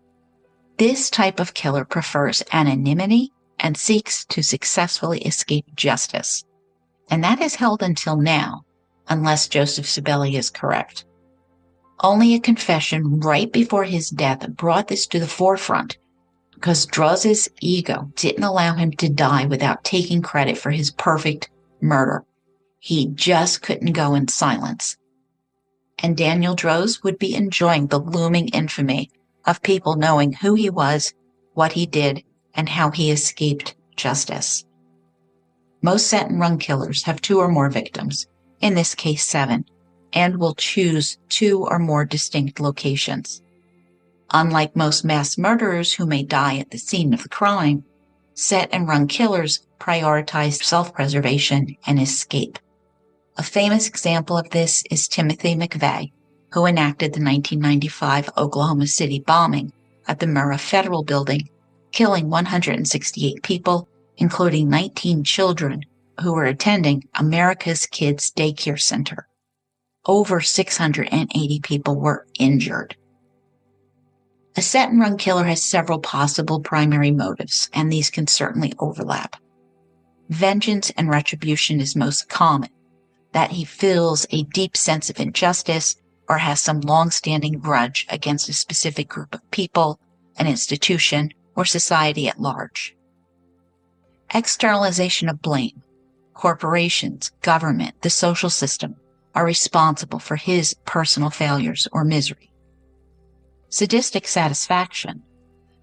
[SPEAKER 1] This type of killer prefers anonymity and seeks to successfully escape justice. And that is held until now, unless Joseph Cibelli is correct. Only a confession right before his death brought this to the forefront, because Droz's ego didn't allow him to die without taking credit for his perfect murder. He just couldn't go in silence. And Daniel Droz would be enjoying the looming infamy of people knowing who he was, what he did, and how he escaped justice. Most set-and-run killers have 2 or more victims, in this case 7, and will choose 2 or more distinct locations. Unlike most mass murderers who may die at the scene of the crime, set-and-run killers prioritize self-preservation and escape. A famous example of this is Timothy McVeigh, who enacted the 1995 Oklahoma City bombing at the Murrah Federal Building, killing 168 people, including 19 children who were attending America's Kids Daycare Center. Over 680 people were injured. A set-and-run killer has several possible primary motives, and these can certainly overlap. Vengeance and retribution is most common, that he feels a deep sense of injustice or has some long-standing grudge against a specific group of people, an institution, or society at large. Externalization of blame. Corporations, government, the social system are responsible for his personal failures or misery. Sadistic satisfaction.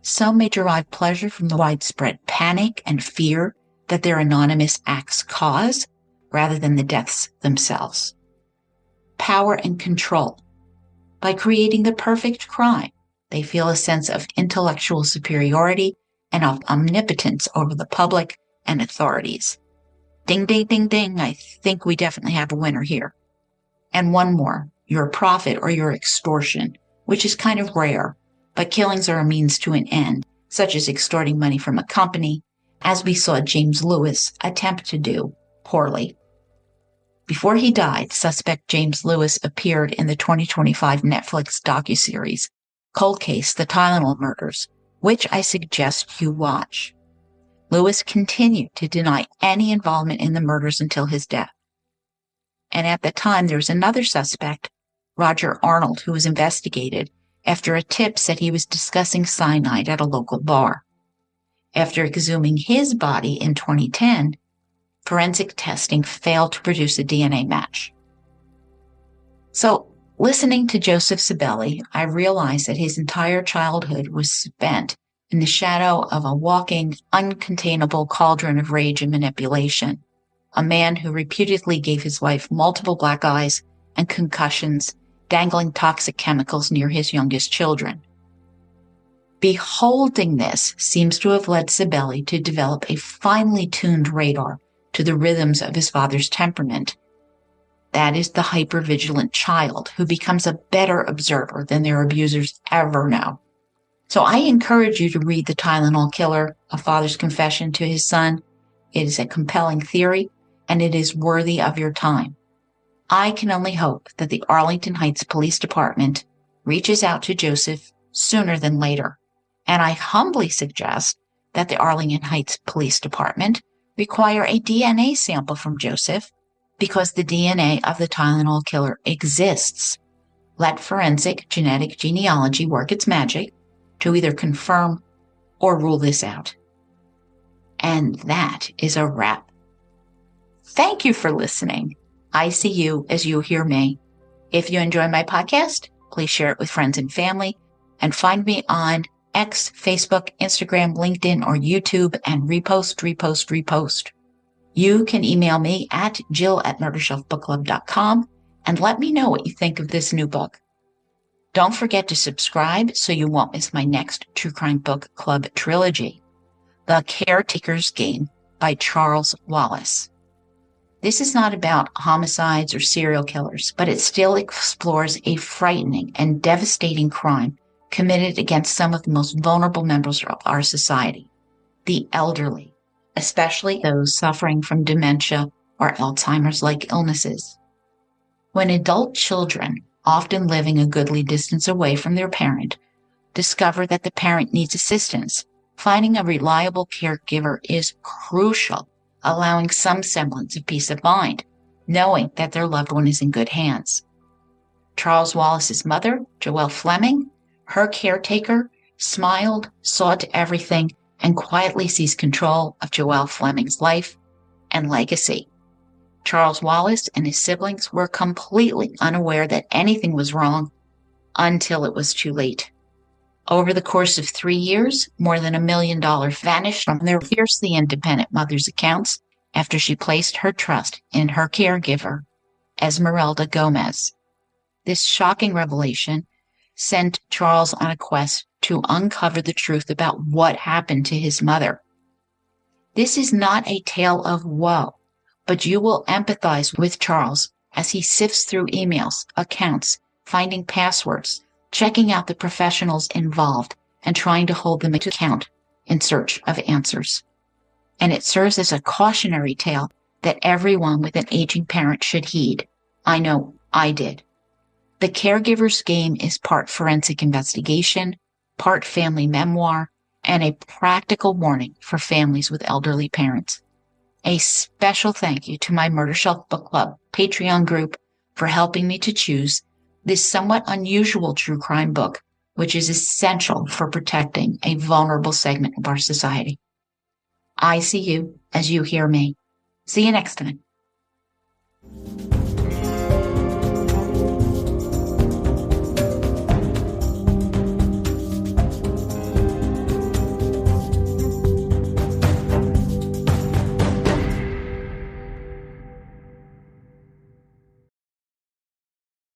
[SPEAKER 1] Some may derive pleasure from the widespread panic and fear that their anonymous acts cause, rather than the deaths themselves. Power and control. By creating the perfect crime, they feel a sense of intellectual superiority and of omnipotence over the public and authorities. Ding, ding, ding, ding, I think we definitely have a winner here. And one more, your profit or your extortion, which is kind of rare, but killings are a means to an end, such as extorting money from a company, as we saw James Lewis attempt to do poorly. Before he died, suspect James Lewis appeared in the 2025 Netflix docuseries, Cold Case: The Tylenol Murders, which I suggest you watch. Lewis continued to deny any involvement in the murders until his death. And at the time, there was another suspect, Roger Arnold, who was investigated after a tip said he was discussing cyanide at a local bar. After exhuming his body in 2010, forensic testing failed to produce a DNA match. So, listening to Joseph Cibelli, I realized that his entire childhood was spent in the shadow of a walking, uncontainable cauldron of rage and manipulation, a man who reputedly gave his wife multiple black eyes and concussions, dangling toxic chemicals near his youngest children. Beholding this seems to have led Cibelli to develop a finely tuned radar to the rhythms of his father's temperament. That is the hypervigilant child who becomes a better observer than their abusers ever know. So I encourage you to read The Tylenol Killer, A Father's Confession to His Son. It is a compelling theory, and it is worthy of your time. I can only hope that the Arlington Heights Police Department reaches out to Joseph sooner than later. And I humbly suggest that the Arlington Heights Police Department require a DNA sample from Joseph, because the DNA of the Tylenol Killer exists. Let forensic genetic genealogy work its magic to either confirm or rule this out. And that is a wrap. Thank you for listening. I see you as you hear me. If you enjoy my podcast, please share it with friends and family, and find me on X, Facebook, Instagram, LinkedIn, or YouTube, and repost. You can email me at jill@murdershelfbookclub.com and let me know what you think of this new book. Don't forget to subscribe so you won't miss my next True Crime Book Club trilogy, The Caretaker's Game by Charles Wallace. This is not about homicides or serial killers, but it still explores a frightening and devastating crime committed against some of the most vulnerable members of our society, the elderly, especially those suffering from dementia or Alzheimer's-like illnesses. When adult children, often living a goodly distance away from their parent, discover that the parent needs assistance, finding a reliable caregiver is crucial, allowing some semblance of peace of mind, knowing that their loved one is in good hands. Charles Wallace's mother, Joelle Fleming, her caretaker, smiled, saw to everything, and quietly seized control of Joelle Fleming's life and legacy. Charles Wallace and his siblings were completely unaware that anything was wrong until it was too late. Over the course of 3 years, more than $1 million vanished from their fiercely independent mother's accounts after she placed her trust in her caregiver, Esmeralda Gomez. This shocking revelation sent Charles on a quest to uncover the truth about what happened to his mother. This is not a tale of woe, but you will empathize with Charles as he sifts through emails, accounts, finding passwords, checking out the professionals involved, and trying to hold them to account in search of answers. And it serves as a cautionary tale that everyone with an aging parent should heed. I know I did. The caregiver's game is part forensic investigation, part family memoir, and a practical warning for families with elderly parents. A special thank you to my Murder Shelf Book Club Patreon group for helping me to choose this somewhat unusual true crime book, which is essential for protecting a vulnerable segment of our society. I see you as you hear me. See you next time.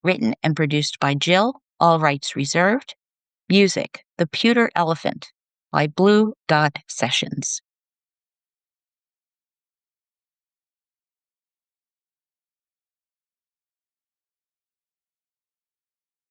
[SPEAKER 1] Written and produced by Jill, all rights reserved. Music, The Pewter Elephant by Blue Dot Sessions.